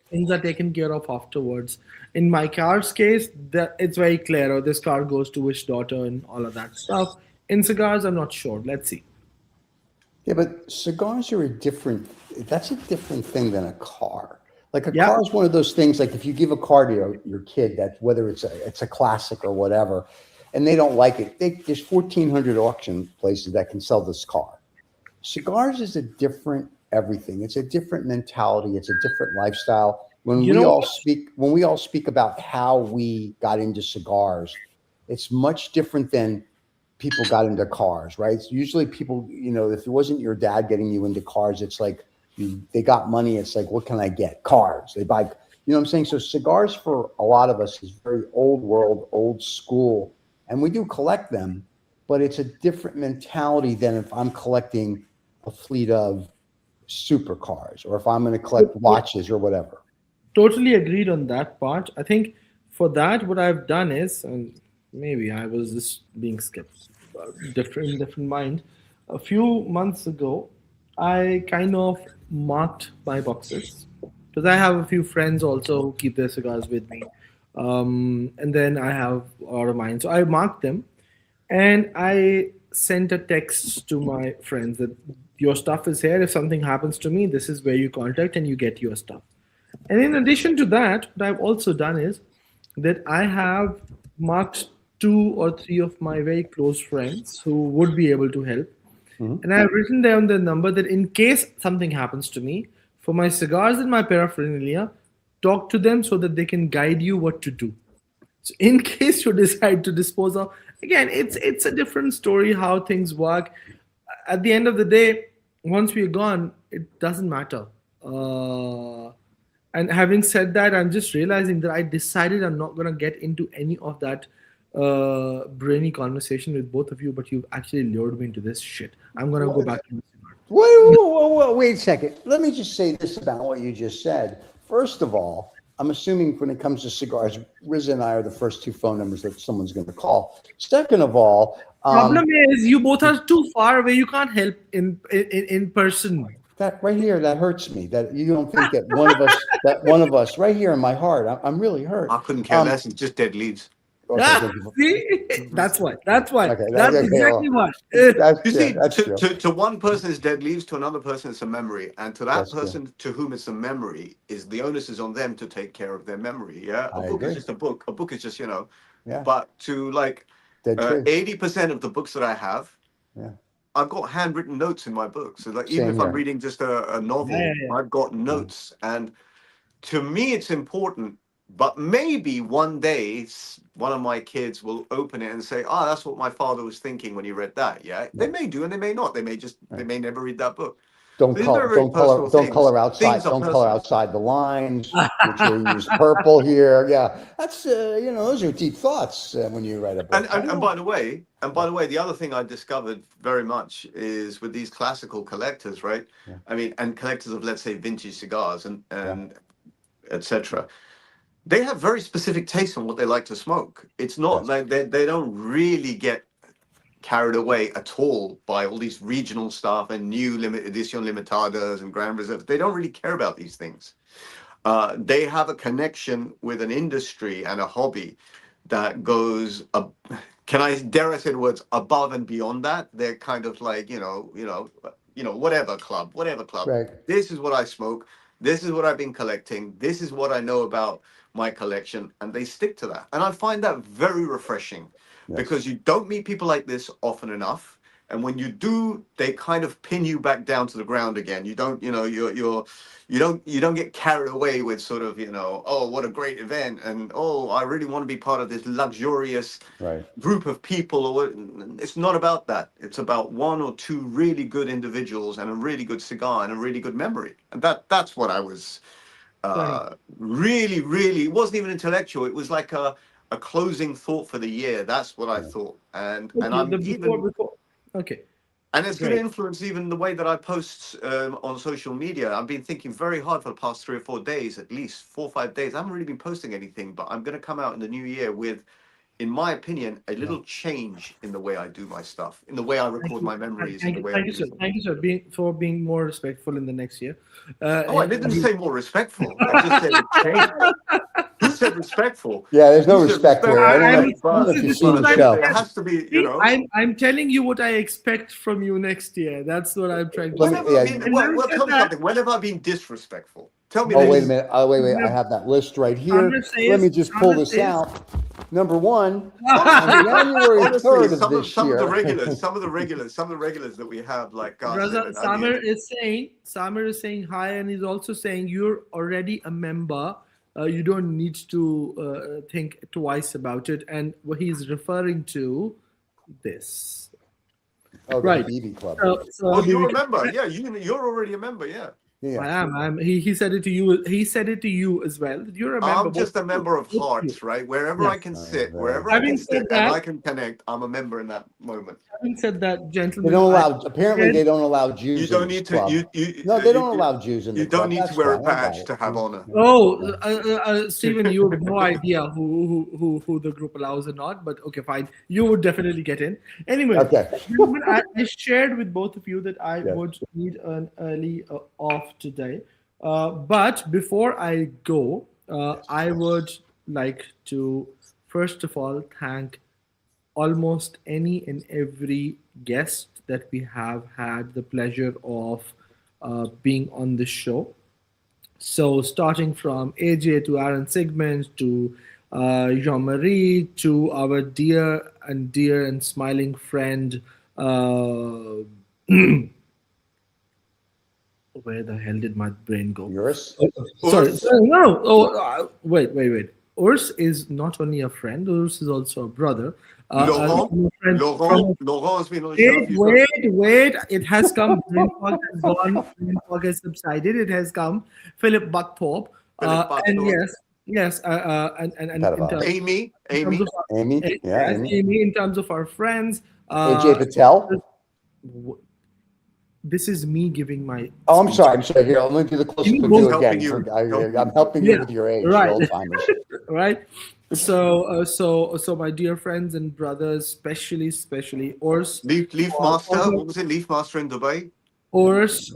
things are taken care of afterwards. In my car's case, that it's very clear, or this car goes to which daughter and all of that stuff. In cigars, I'm not sure. Let's see. Yeah, but cigars are that's a different thing than a car. Like a Yeah. car is one of those things, like if you give a car to your kid, that whether it's a classic or whatever, and they don't like it, there's 1,400 auction places that can sell this car. Cigars is a different everything. It's a different mentality. It's a different lifestyle. When You we know all what? speak about how we got into cigars, it's much different than people got into cars, right? It's usually people, if it wasn't your dad getting you into cars, it's like they got money. It's like, what can I get? Cars. They buy, what I'm saying? So cigars for a lot of us is very old world, old school, and we do collect them, but it's a different mentality than if I'm collecting a fleet of supercars or if I'm going to collect watches or whatever. Totally agreed on that part. I think for that, what I've done is, and maybe I was just being different mind. A few months ago, I kind of marked my boxes because I have a few friends also who keep their cigars with me, and then I have all of mine. So I marked them, and I sent a text to my friends that your stuff is here. If something happens to me, this is where you contact and you get your stuff. And in addition to that, what I've also done is that I have marked 2 or 3 of my very close friends who would be able to help. And I've written down the number that in case something happens to me, for my cigars and my paraphernalia, talk to them so that they can guide you what to do. So in case you decide to dispose of, again, it's a different story how things work. At the end of the day, once we're gone, it doesn't matter. And having said that, I'm just realizing that I decided I'm not going to get into any of that brainy conversation with both of you, but you've actually lured me into this shit. I'm going to go back to the cigar. Wait a second. Let me just say this about what you just said. First of all, I'm assuming when it comes to cigars, Riz and I are the first 2 phone numbers that someone's going to call. Second of all, problem is you both are too far away. You can't help in person. That right here, that hurts me. That you don't think that one of us, right here in my heart, I'm really hurt. I couldn't care less. It's just dead leaves. Okay, see, that's why. Okay, that's exactly why. You see, that's true. to one person it's dead leaves, to another person it's a memory, and to that That's person to whom it's a memory, is the onus is on them to take care of their memory. Yeah, a book agree. is just a book. A book is just Yeah. But to like Dead tree. 80% of the books that I have, Yeah. I've got handwritten notes in my book. So like even Same if I'm here. reading just a novel, I've got notes, and to me it's important. But maybe one day one of my kids will open it and say, "Oh, that's what my father was thinking when he read that." Yeah, they may do, and they may not. They may never read that book. Don't These color are very personal things. outside. Things are Don't color personal. outside the lines. Make sure you use purple here. Yeah, that's those are deep thoughts when you write a book. And by the way, the other thing I discovered very much is with these classical collectors, right? Yeah. I mean, and collectors of, let's say, vintage cigars and etc. They have very specific tastes on what they like to smoke. It's not like they don't really get carried away at all by all these regional stuff and new limited edition limitadas and grand reserves. They don't really care about these things. They have a connection with an industry and a hobby that goes can I dare I say the words above and beyond that. They're kind of like whatever club. Right. This is what I smoke. This is what I've been collecting. This is what I know about my collection, and they stick to that. And I find that very refreshing, because you don't meet people like this often enough. And when you do, they kind of pin you back down to the ground again. You don't, you don't get carried away with sort of, oh, what a great event, and oh, I really want to be part of this luxurious group of people. Or it's not about that. It's about 1 or 2 really good individuals and a really good cigar and a really good memory. And that's what I was really, really. It wasn't even intellectual. It was like a closing thought for the year. That's what I thought. And I'm okay. And it's going to influence even the way that I post on social media. I've been thinking very hard for the past 3 or 4 days, at least 4 or 5 days. I haven't really been posting anything, but I'm going to come out in the new year with, in my opinion, a little change in the way I do my stuff, in the way I record my memories. Thank you, sir. Thank you, sir, for being more respectful in the next year. I didn't say more respectful. I just said change. Who said respectful? Yeah, there's no respect here. I don't know if you've seen the show. It has to be, I'm telling you what I expect from you next year. That's what I'm trying to say. Tell me something. When have I been disrespectful? Tell me. Oh, wait a minute. Wait. I have that list right here. Let me just pull this out. Number 1, on January 3rd of this year. Some of the regulars that we have, like Samir is saying hi, and he's also saying you're already a member. You don't need to think twice about it. And what he's referring to this. Oh, right. BB Club. So you're a member. Yeah, you're already a member. Yeah. Yeah. I am. He said it to you. He said it to you as well. You're a member. I'm just a member of hearts, right? Wherever I can sit, wherever I can sit, and I can connect, I'm a member in that moment. Having said that, gentlemen, they don't allow. Apparently, they don't allow Jews. You don't need to. No, they don't allow Jews in the club. You don't need to wear a patch to have honor. Oh, Stephen, you have no idea who the group allows or not. But okay, fine. You would definitely get in. Anyway, I shared with both of you that I would need an early off today. But before I go, I would like to first of all thank almost any and every guest that we have had the pleasure of being on the show. So starting from AJ to Aaron Sigmund to Jean-Marie to our dear and smiling friend. Where the hell did my brain go? Yours? Sorry, no. Oh, wait. Urs is not only a friend. Urs is also a brother. Laurent has been on the show. a few times. Wait. It has come. Brain fog has gone. Brain fog has subsided. It has come. Philip Buckthorpe. And yes. And in terms, Amy. Amy? Yeah, yes, Amy. In terms of our friends. AJ Patel? This is me giving my. Oh, I'm sorry. Here, let me do the close-up of you again. I'm helping you with your age, right. old timers. Right. So my dear friends and brothers, especially Urs. Leaf Master. What was it? Leaf Master in Dubai. Urs,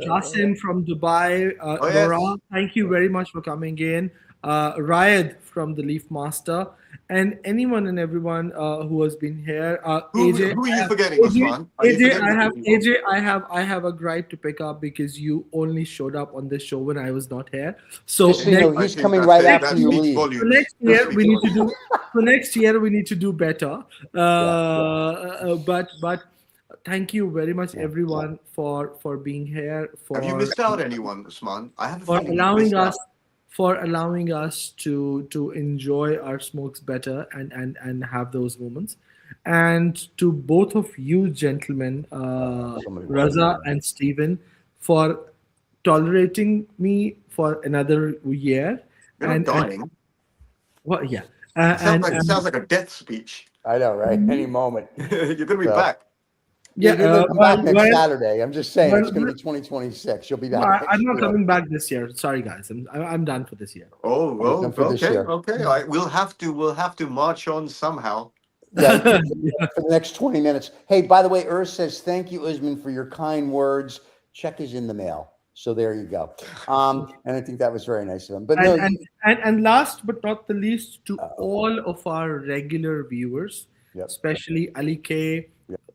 Jasim from Dubai, yes. Laura, thank you very much for coming in. Rayed from the Leaf Master, and anyone and everyone who has been here. AJ, who are you forgetting, Usman? I have a gripe to pick up because you only showed up on this show when I was not here. So he's coming right after you leave. So next year we need to do. Next year we need to do better. But thank you very much, everyone, for being here. Have you missed out anyone, Usman? I have a for feeling allowing us to enjoy our smokes better and have those moments, and to both of you gentlemen, Raza and Stephen, for tolerating me for another year. You're not dying. Well, yeah. It sounds like a death speech. I know, right? Any moment. You're going to be back. Yeah, you're going to come back next Saturday. I'm just saying, it's going to be 2026. You'll be back. I'm not coming back this year. Sorry, guys. I'm done for this year. Oh, well, okay. We'll have to march on somehow. Yeah, for the next 20 minutes. Hey, by the way, Urs says, thank you, Usman, for your kind words. Check is in the mail. So there you go. And I think that was very nice of him. But and last but not the least, to all of our regular viewers, especially Ali K,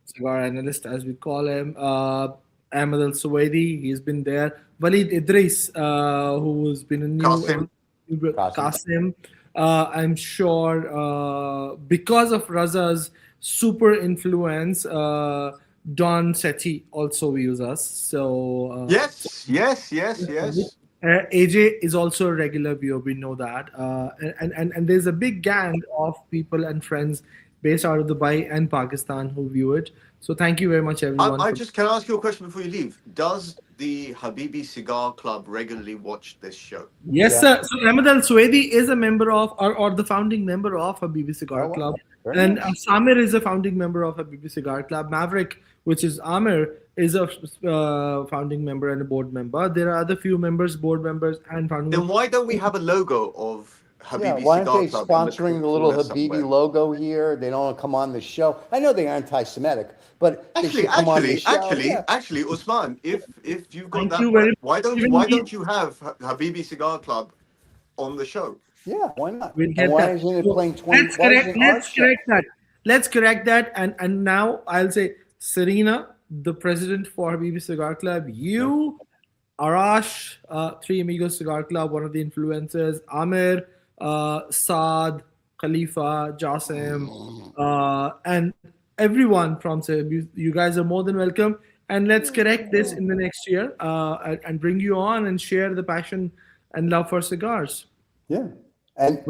cigar analyst as we call him, Ahmed Al Suwaidi, he's been there. Walid Idris, who has been a new Qasim. I'm sure because of Raza's super influence, Don Sethi also views us. So yes. AJ is also a regular viewer. We know that, and there's a big gang of people and friends based out of Dubai and Pakistan who view it. So thank you very much, everyone. Can I ask you a question before you leave? Does the Habibi Cigar Club regularly watch this show? Yes, sir. So Ahmed Al Suwaidi is a member of, or the founding member of Habibi Cigar Club. And Samir is a founding member of Habibi Cigar Club. Maverick, which is Amir, is a founding member and a board member. There are other few members, board members, and founding members. Then why don't we have a logo of Habibi why Cigar aren't they Club sponsoring the little Habibi logo here? They don't come on the show. I know they're anti-Semitic, but they should come on the show. Actually, Usman, if you've got that, why don't you have Habibi Cigar Club on the show? Yeah, why not? We'll get why that. isn't it playing 20? Let's correct that. And now I'll say, Serena, the president for Habibi Cigar Club, you, Arash, Three Amigos Cigar Club, one of the influencers, Amir, Saad, Khalifa, Jasim, and everyone from Seb, you guys are more than welcome. And let's correct this in the next year and bring you on and share the passion and love for cigars. Yeah. And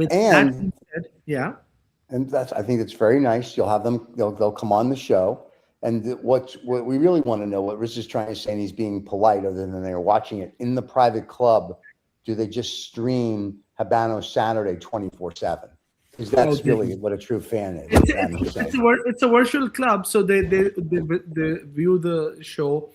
that's, I think it's very nice. You'll have them, they'll come on the show. And what we really want to know, what Riz is trying to say, and he's being polite, other than they're watching it in the private club, do they just stream Habanos Saturday 24/7? Because that's really what a true fan is. It's a virtual club, so they view the show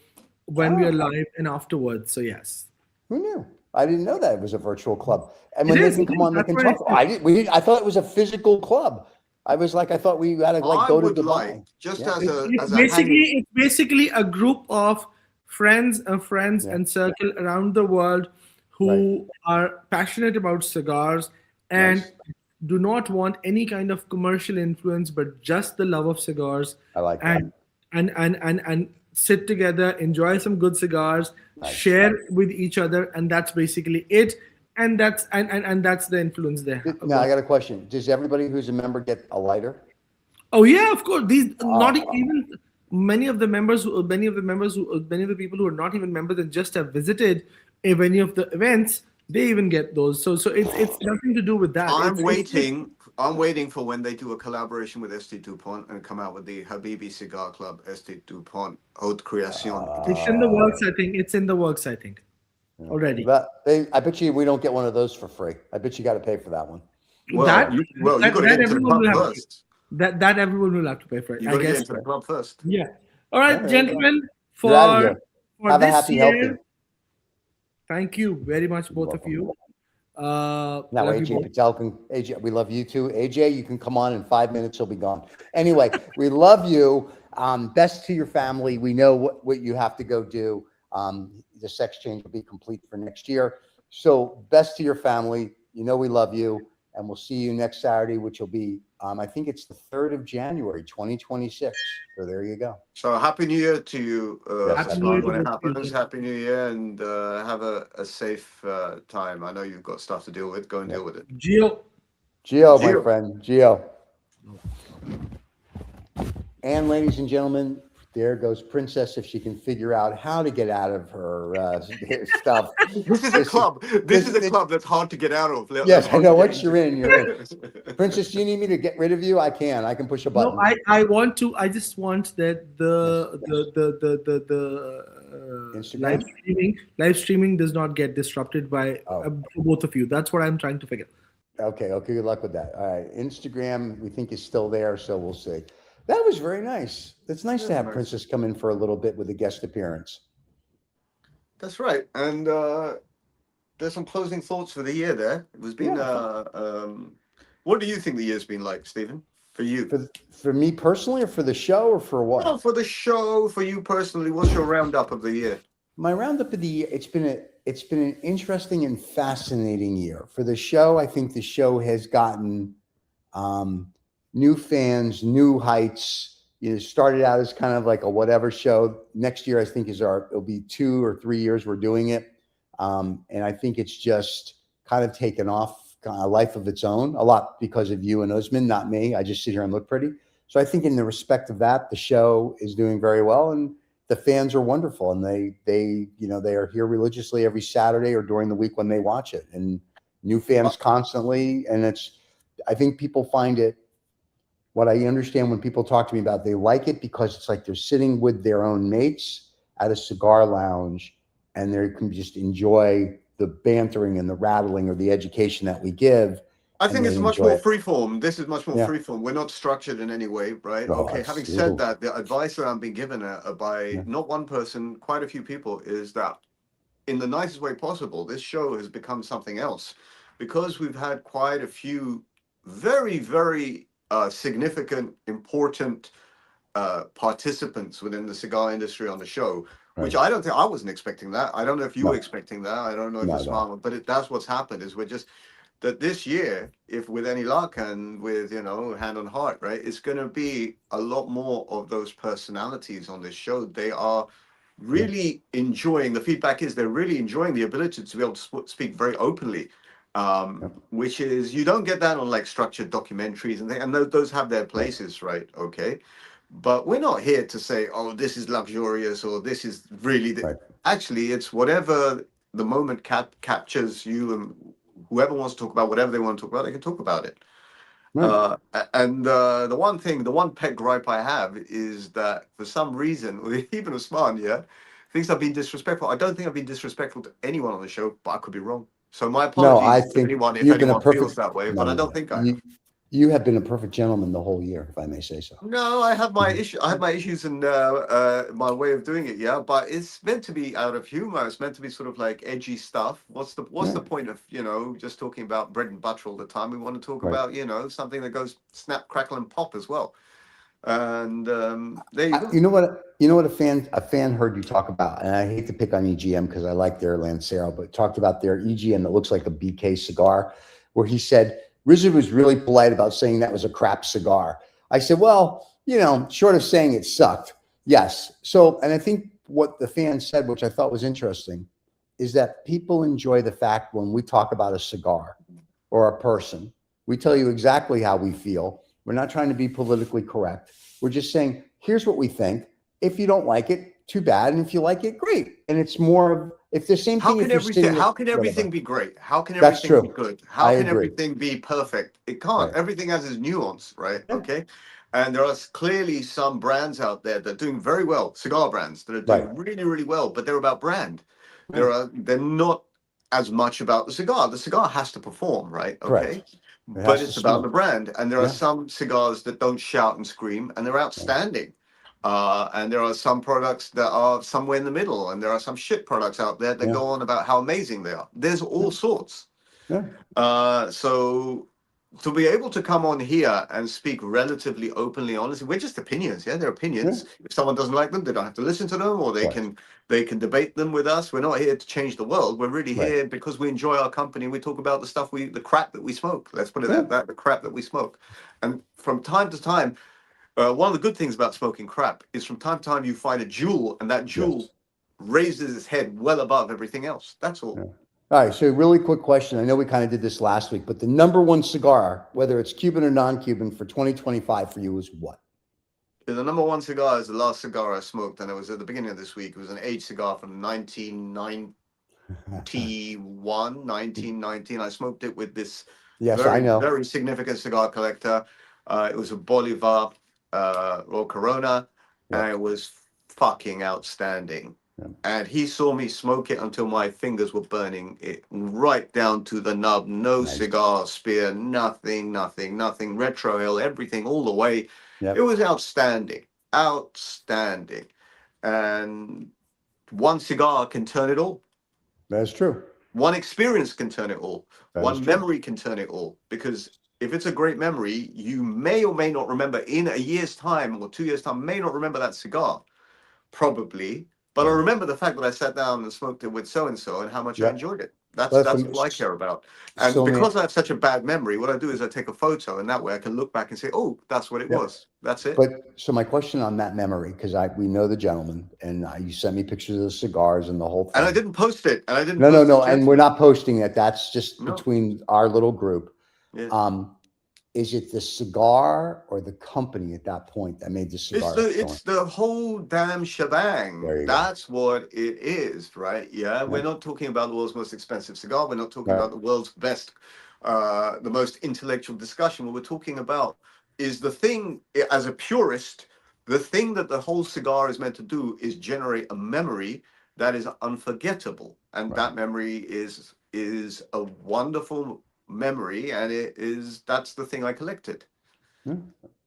when we are live and afterwards. So yes. Who knew? I didn't know that it was a virtual club. And when they can come on, they can talk. I thought it was a physical club. I thought we had to go to Dubai. It's basically a group of friends and circle around the world who are passionate about cigars and do not want any kind of commercial influence, but just the love of cigars. I like that. And sit together, enjoy some good cigars, share with each other, and that's basically it. And that's the influence there. Now I got a question. Does everybody who's a member get a lighter? Oh yeah, of course. These not even many of the people who are not even members and just have visited many of the events, they even get those. So it's nothing to do with that. I'm waiting for when they do a collaboration with St. DuPont and come out with the Habibi Cigar Club St. DuPont Haute Création. It's in the works, I think. It's in the works, I think. Already. But I bet you we don't get one of those for free. I bet you got to pay for that one. Well, you got to get into the club first. That everyone will have to pay for it. You got to get into the club first. Yeah. All right, gentlemen. For have this a happy, year, healthy. Thank you very much, both of you. Now, AJ Patel AJ, we love you too. AJ, you can come on in 5 minutes. He'll be gone. Anyway, we love you. Best to your family. We know what you have to go do. The sex change will be complete for next year. So best to your family. You know we love you. And we'll see you next Saturday, which will be, I think it's the 3rd of January, 2026. So there you go. So Happy New Year to you. Happy New Year when it happens. Happy New Year, and have a safe time. I know you've got stuff to deal with. Go and deal with it. Gio, my friend. Gio. And ladies and gentlemen, there goes Princess if she can figure out how to get out of her stuff. This is a club. This is a club that's hard to get out of. Yes, I know. Once you're in, you're in. Princess, do you need me to get rid of you? I can. I can push a button. No, I want to. I just want that the Instagram? live streaming does not get disrupted by both of you. That's what I'm trying to figure. Okay. Good luck with that. All right. Instagram, we think is still there, so we'll see. That was very nice. It's nice to have Princess come in for a little bit with a guest appearance. That's right. And there's some closing thoughts for the year there. It was been what do you think the year's been like, Stephen? For you? For me personally, or for the show, or for what? No, for the show, for you personally. What's your roundup of the year? My roundup of the year, it's been an interesting and fascinating year. For the show, I think the show has gotten new fans, new heights. You know, started out as kind of like a whatever show. Next year, I think it'll be 2 or 3 years we're doing it. And I think it's just kind of taken off a life of its own, a lot because of you and Usman, not me. I just sit here and look pretty. So I think in the respect of that, the show is doing very well, and the fans are wonderful, and they are here religiously every Saturday or during the week when they watch it, and new fans constantly. And I think people find it. What I understand when people talk to me about, they like it because it's like they're sitting with their own mates at a cigar lounge, and they can just enjoy the bantering and the rattling or the education that we give. I think it's much more freeform. This is much more freeform. We're not structured in any way, right? Okay. Having said that, the advice that I'm being given by not one person, quite a few people, is that in the nicest way possible, this show has become something else, because we've had quite a few very, very significant, important participants within the cigar industry on the show, which I wasn't expecting that. I don't know if you were expecting that. I don't know if you're smart, but that's what's happened. Is we're just that this year, if with any luck and with hand on heart, right, it's going to be a lot more of those personalities on this show. They are really enjoying. The feedback is they're really enjoying the ability to be able to speak very openly. Which is, you don't get that on like structured documentaries and those have their places, right? Okay, but we're not here to say, oh, this is luxurious or this is really actually it's whatever the moment captures you, and whoever wants to talk about whatever they want to talk about, they can talk about it. And the one pet gripe I have is that for some reason, even Osman thinks I've been disrespectful. I don't think I've been disrespectful to anyone on the show, but I could be wrong. So my apologies to anyone if anyone feels that way, but I don't think I have. You have been a perfect gentleman the whole year, if I may say so. No, I have my issue. I have my issues and my way of doing it, but it's meant to be out of humor. It's meant to be sort of like edgy stuff. What's the point of just talking about bread and butter all the time? We want to talk about something that goes snap, crackle, and pop as well. And there you go. You know what a fan heard you talk about, and I hate to pick on EGM because I like their Lancero, but talked about their EGM that looks like a BK cigar, where he said RZA was really polite about saying that was a crap cigar. I said, well, short of saying it sucked, yes. So, and I think what the fan said, which I thought was interesting, is that people enjoy the fact when we talk about a cigar or a person, we tell you exactly how we feel. We're not trying to be politically correct. We're just saying, here's what we think. If you don't like it, too bad. And if you like it, great. And it's more of, if the same How thing. can everything be great? How can That's everything be true. good? How I can agree. everything be perfect? It can't. Right. Everything has its nuance, right? Yeah. Okay. And there are clearly some brands out there that are doing very well, cigar brands that are doing really, really well, but they're about brand. They're not as much about the cigar. The cigar has to perform, right? Okay. Correct. But it's about the brand. And there are some cigars that don't shout and scream, and they're outstanding. And there are some products that are somewhere in the middle, and there are some shit products out there that go on about how amazing they are. There's all sorts. So to be able to come on here and speak relatively openly, honestly, we're just opinions. Yeah, they're opinions. If someone doesn't like them, they don't have to listen to them, or they can debate them with us. We're not here to change the world. We're really here because we enjoy our company. We talk about the crap that we smoke. Let's put it that the crap that we smoke. And from time to time, one of the good things about smoking crap is from time to time you find a jewel, and that jewel raises its head well above everything else. That's all. All right. So really quick question. I know we kind of did this last week, but the number one cigar, whether it's Cuban or non-Cuban for 2025 for you is what? The number one cigar is the last cigar I smoked, and it was at the beginning of this week. It was an aged cigar from 1919. I smoked it with this very significant cigar collector. It was a Bolivar or Corona, and it was fucking outstanding. And he saw me smoke it until my fingers were burning it right down to the nub. No cigar spear, nothing, retrohale, everything all the way. It was outstanding. And one cigar can turn it all. That's true. One experience can turn it all. One memory can turn it all. Because if it's a great memory, you may or may not remember in a year's time or 2 years' time, may not remember that cigar. Probably. But I remember the fact that I sat down and smoked it with so-and-so and how much I enjoyed it. That's all I care about. And because I have such a bad memory, what I do is I take a photo, and that way I can look back and say, oh, that's what it was. That's it. But so my question on that memory, because we know the gentleman, and you sent me pictures of the cigars and the whole thing. And I didn't post it. No. And we're not posting it. That's just between our little group. Yeah. Is it the cigar or the company at that point that made the cigar? It's the whole damn shebang. That's what it is, right? Yeah. We're not talking about the world's most expensive cigar. We're not talking about the world's best, the most intellectual discussion. What we're talking about is the thing, as a purist, the thing that the whole cigar is meant to do is generate a memory that is unforgettable. And that memory is a wonderful memory, and that's the thing I collected,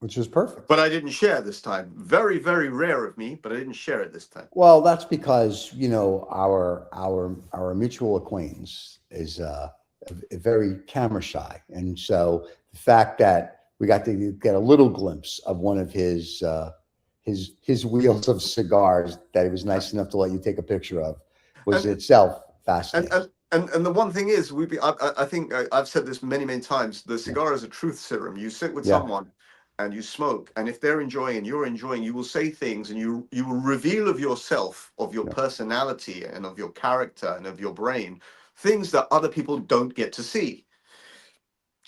which is perfect. But I didn't share this time. Very, very rare of me, but I didn't share it this time. Well, that's because our mutual acquaintance is very camera shy, and so the fact that we got to get a little glimpse of one of his wheels of cigars that he was nice enough to let you take a picture of was itself fascinating. And the one thing is, I think I've said this many, many times, the cigar is a truth serum. You sit with someone and you smoke, and if they're enjoying and you're enjoying, you will say things, and you will reveal of yourself, of your personality and of your character and of your brain, things that other people don't get to see.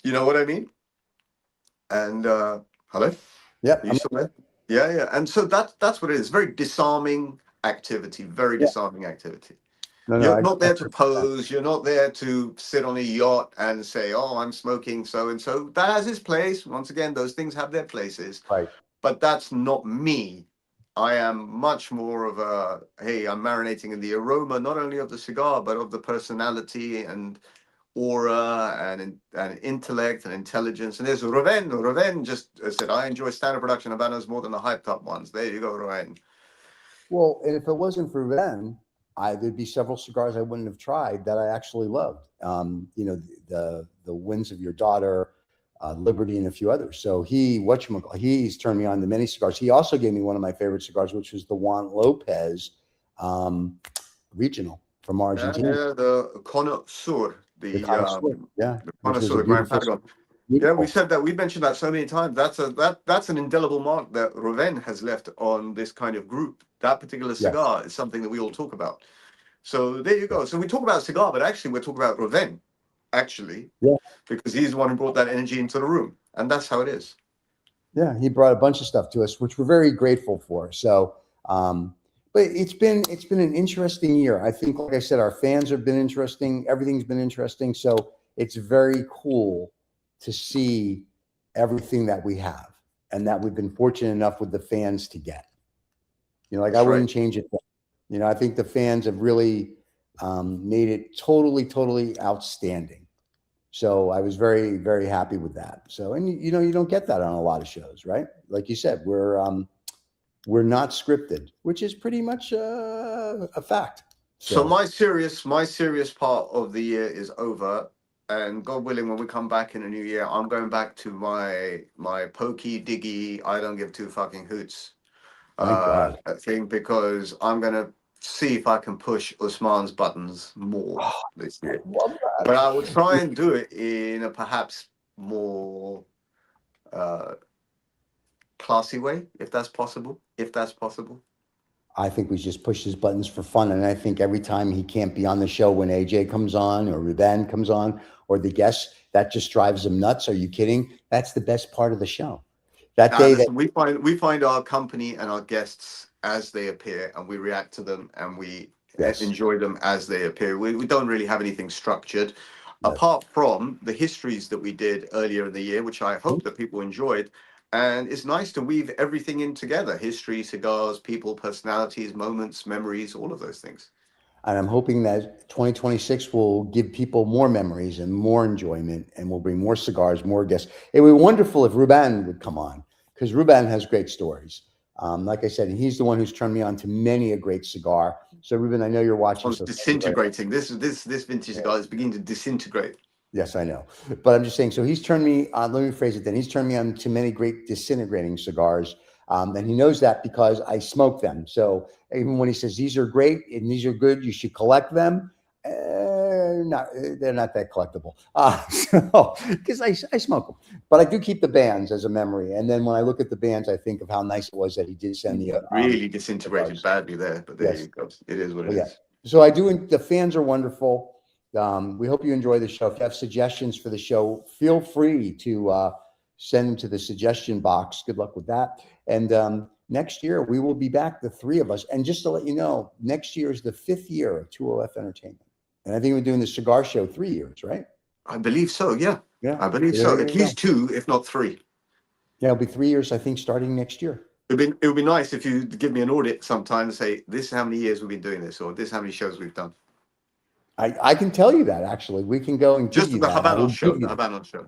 You know what I mean? And hello? Yep. Are you still there? Yeah. And so that's what it is. Very disarming activity. Very disarming activity. You're not there to pose. You're not there to sit on a yacht and say, oh, I'm smoking so and so. That has its place. Once again, those things have their places. Right. But that's not me. I am much more of I'm marinating in the aroma, not only of the cigar, but of the personality and aura and intellect and intelligence. And there's Ruven just said, I enjoy standard production Habanos more than the hyped up ones. There you go, Ruven. Well, and if it wasn't for Ruven, there'd be several cigars I wouldn't have tried that I actually loved. The Winds of Your Daughter, Liberty, and a few others. So he's turned me on to many cigars. He also gave me one of my favorite cigars, which was the Juan Lopez Regional from Argentina. Yeah, the Connoisseur, The Connoisseur, the which was Connoisseur, a Grand beautiful, Patagon. Yeah, we beautiful. said that. We've mentioned that so many times. That's an indelible mark that Roven has left on this kind of group. That particular cigar is something that we all talk about. So there you go. So we talk about cigar, but actually we're talking about Roven, actually, because he's the one who brought that energy into the room, and that's how it is. Yeah, he brought a bunch of stuff to us, which we're very grateful for. So, but it's been an interesting year. I think, like I said, our fans have been interesting. Everything's been interesting. So it's very cool to see everything that we have and that we've been fortunate enough with the fans to get. You know, like, I wouldn't change it. You know, I think the fans have really made it totally outstanding. So I was very, very happy with that. So, and you know, you don't get that on a lot of shows, right? Like you said, we're not scripted, which is pretty much a fact. So my serious part of the year is over, and God willing, when we come back in the new year, I'm going back to my pokey diggy, I don't give two fucking hoots thing, because I'm gonna see if I can push Usman's buttons more this year. But I will try and do it in a perhaps more classy way, if that's possible. I think we just push his buttons for fun. And I think every time he can't be on the show, when AJ comes on or Ruben comes on or the guests, that just drives him nuts. Are you kidding? That's the best part of the show. That day that we find our company and our guests as they appear, and we react to them, and we enjoy them as they appear. We don't really have anything structured, apart from the histories that we did earlier in the year, which I hope that people enjoyed. And it's nice to weave everything in together: history, cigars, people, personalities, moments, memories, all of those things. And I'm hoping that 2026 will give people more memories and more enjoyment, and we'll bring more cigars, more guests. It would be wonderful if Ruben would come on, because Ruben has great stories. Like I said, he's the one who's turned me on to many a great cigar. So Ruben, I know you're watching. It's disintegrating. This vintage cigar is beginning to disintegrate. Yes, I know. But I'm just saying, so he's turned me on, let me phrase it then. He's turned me on to many great disintegrating cigars. And he knows that because I smoke them. So even when he says, these are great and these are good, you should collect them. They're not that collectible. Because I smoke them. But I do keep the bands as a memory. And then when I look at the bands, I think of how nice it was that he did send the really disintegrated badly there, but there you go. It is what it is. So I do. The fans are wonderful. We hope you enjoy the show. If you have suggestions for the show, feel free to send them to the suggestion box. Good luck with that. And next year, we will be back, the three of us. And just to let you know, next year is the 5th year of 2OF Entertainment. And I think we're doing the cigar show 3 years, right? I believe so, yeah. I believe so. At least 2, if not 3. Yeah, it'll be 3 years, I think, starting next year. It would be nice if you give me an audit sometime and say, this is how many years we've been doing this, or this is how many shows we've done. I can tell you that, actually. We can go and just the Habanos show. The Habanos show.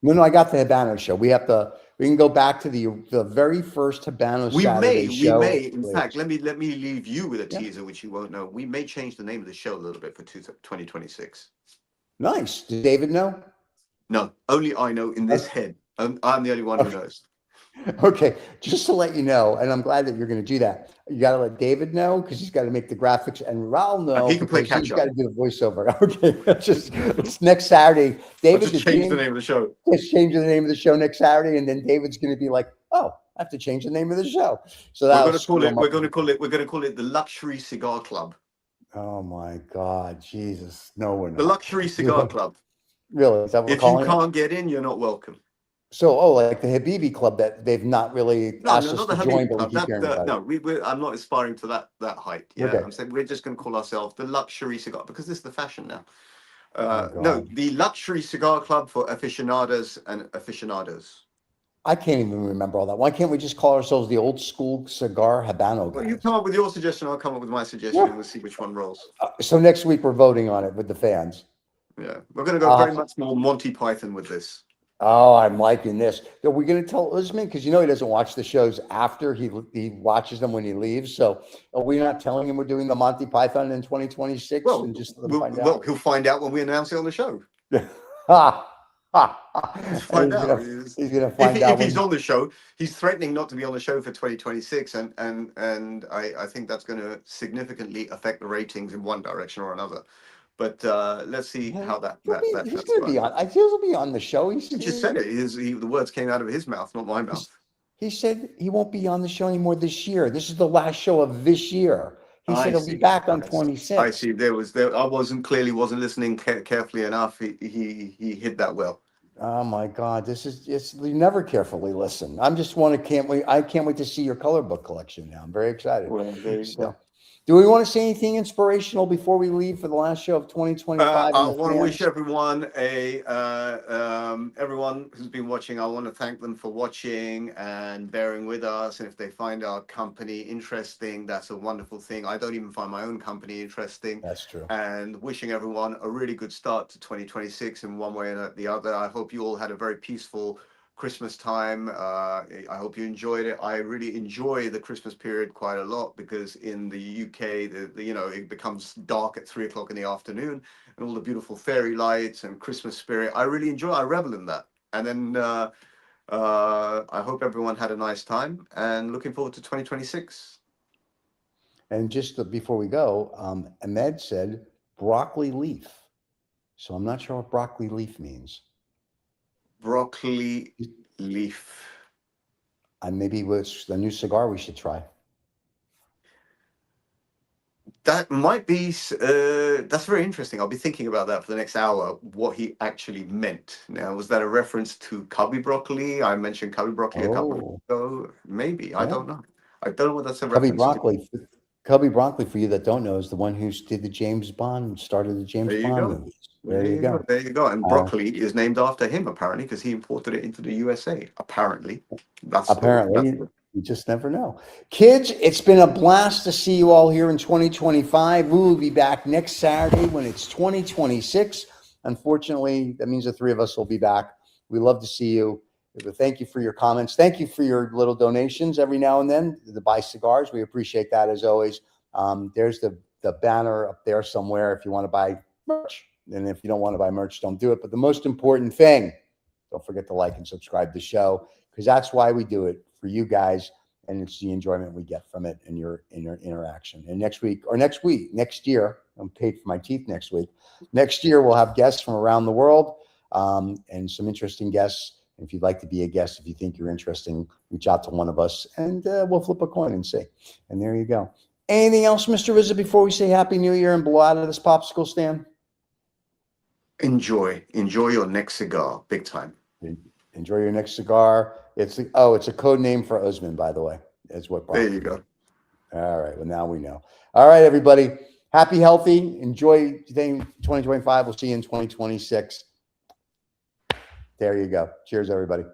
No, I got the Habanos show. We can go back to the very first Habanos Saturday show. We may. In fact, let me leave you with a teaser, which you won't know. We may change the name of the show a little bit for 2026. Nice. Did David know? No, only I know in this head. I'm the only one who knows. Okay, just to let you know, and I'm glad that you're going to do that. You got to let David know, because he's got to make the graphics, and Raul know he can play catch up. He's got to do the voiceover. Okay, it's next Saturday. David, just change the name of the show. Just change the name of the show next Saturday, and then David's going to be like, "Oh, I have to change the name of the show." So we're going to call it the Luxury Cigar Club. Oh my God, Jesus! No, we're not. The Luxury Cigar Club. Really? Is that what we're calling it? If you can't get in, you're not welcome. So, like the Habibi Club that they've not really asked us to join, but we keep hearing about it. I'm not aspiring to that height. Yeah, okay. I'm saying we're just going to call ourselves the Luxury Cigar, because this is the fashion now. No, the Luxury Cigar Club for aficionados and aficionados. I can't even remember all that. Why can't we just call ourselves the old school cigar Habano guys? Well, you come up with your suggestion, I'll come up with my suggestion, and we'll see which one rolls. So next week we're voting on it with the fans. Yeah, we're going to go very much more Monty Python with this. Oh, I'm liking this. Are we going to tell Usman? Because you know he doesn't watch the shows after he watches them when he leaves. So are we not telling him we're doing the Monty Python in 2026? Well, and just let him find out? He'll find out when we announce it on the show. Find out. He's gonna find If out he's when. on the show. He's threatening not to be on the show for 2026, and I think that's going to significantly affect the ratings in one direction or another. But let's see how that He's gonna be transpires. on. I feel he'll be on the show. He just said it. The words came out of his mouth, not my mouth. He said he won't be on the show anymore this year. This is the last show of this year. He said he'll be back on 26. I see. I wasn't listening carefully enough. He hid that well. Oh my God, you never carefully listen. Can't wait. I can't wait to see your color book collection now. I'm very excited. Well, there you go. Do we want to say anything inspirational before we leave for the last show of 2025? I want to wish everyone everyone who's been watching, I want to thank them for watching and bearing with us. And if they find our company interesting, that's a wonderful thing. I don't even find my own company interesting. That's true. And wishing everyone a really good start to 2026 in one way or the other. I hope you all had a very peaceful Christmas time. I hope you enjoyed it. I really enjoy the Christmas period quite a lot because in the UK, it becomes dark at 3 o'clock in the afternoon, and all the beautiful fairy lights and Christmas spirit. I really enjoy. I revel in that. And then I hope everyone had a nice time, and looking forward to 2026. And just before we go, Ahmed said broccoli leaf. So I'm not sure what broccoli leaf means. Broccoli leaf. And maybe it's the new cigar we should try. That might be. That's very interesting. I'll be thinking about that for the next hour. What he actually meant. Now, was that a reference to cubby broccoli? I mentioned cubby broccoli a couple of weeks ago. Maybe. Yeah. I don't know. I don't know what that's a cubby reference broccoli. To. Cubby broccoli, for you that don't know, is the one who did the James Bond, started the James Bond movies. There you go. There you go. And broccoli is named after him, apparently, because he imported it into the USA. Apparently. You just never know. Kids, it's been a blast to see you all here in 2025. We will be back next Saturday when it's 2026. Unfortunately, that means the three of us will be back. We love to see you. Thank you for your comments. Thank you for your little donations every now and then to buy cigars. We appreciate that as always. There's the banner up there somewhere if you want to buy merch. And if you don't want to buy merch, don't do it. But the most important thing, don't forget to like and subscribe to the show, because that's why we do it, for you guys. And it's the enjoyment we get from it and your interaction. And next year, I'm paid for my teeth next week. Next year, we'll have guests from around the world and some interesting guests. If you'd like to be a guest, if you think you're interesting, reach out to one of us and we'll flip a coin and see. And there you go. Anything else, Mr. Rizza, before we say Happy New Year and blow out of this popsicle stand? Enjoy your next cigar, big time. Enjoy your next cigar. It's a code name for Osman, by the way. That's what. There you go. All right. Well, now we know. All right, everybody. Happy, healthy. Enjoy 2025. We'll see you in 2026. There you go. Cheers, everybody.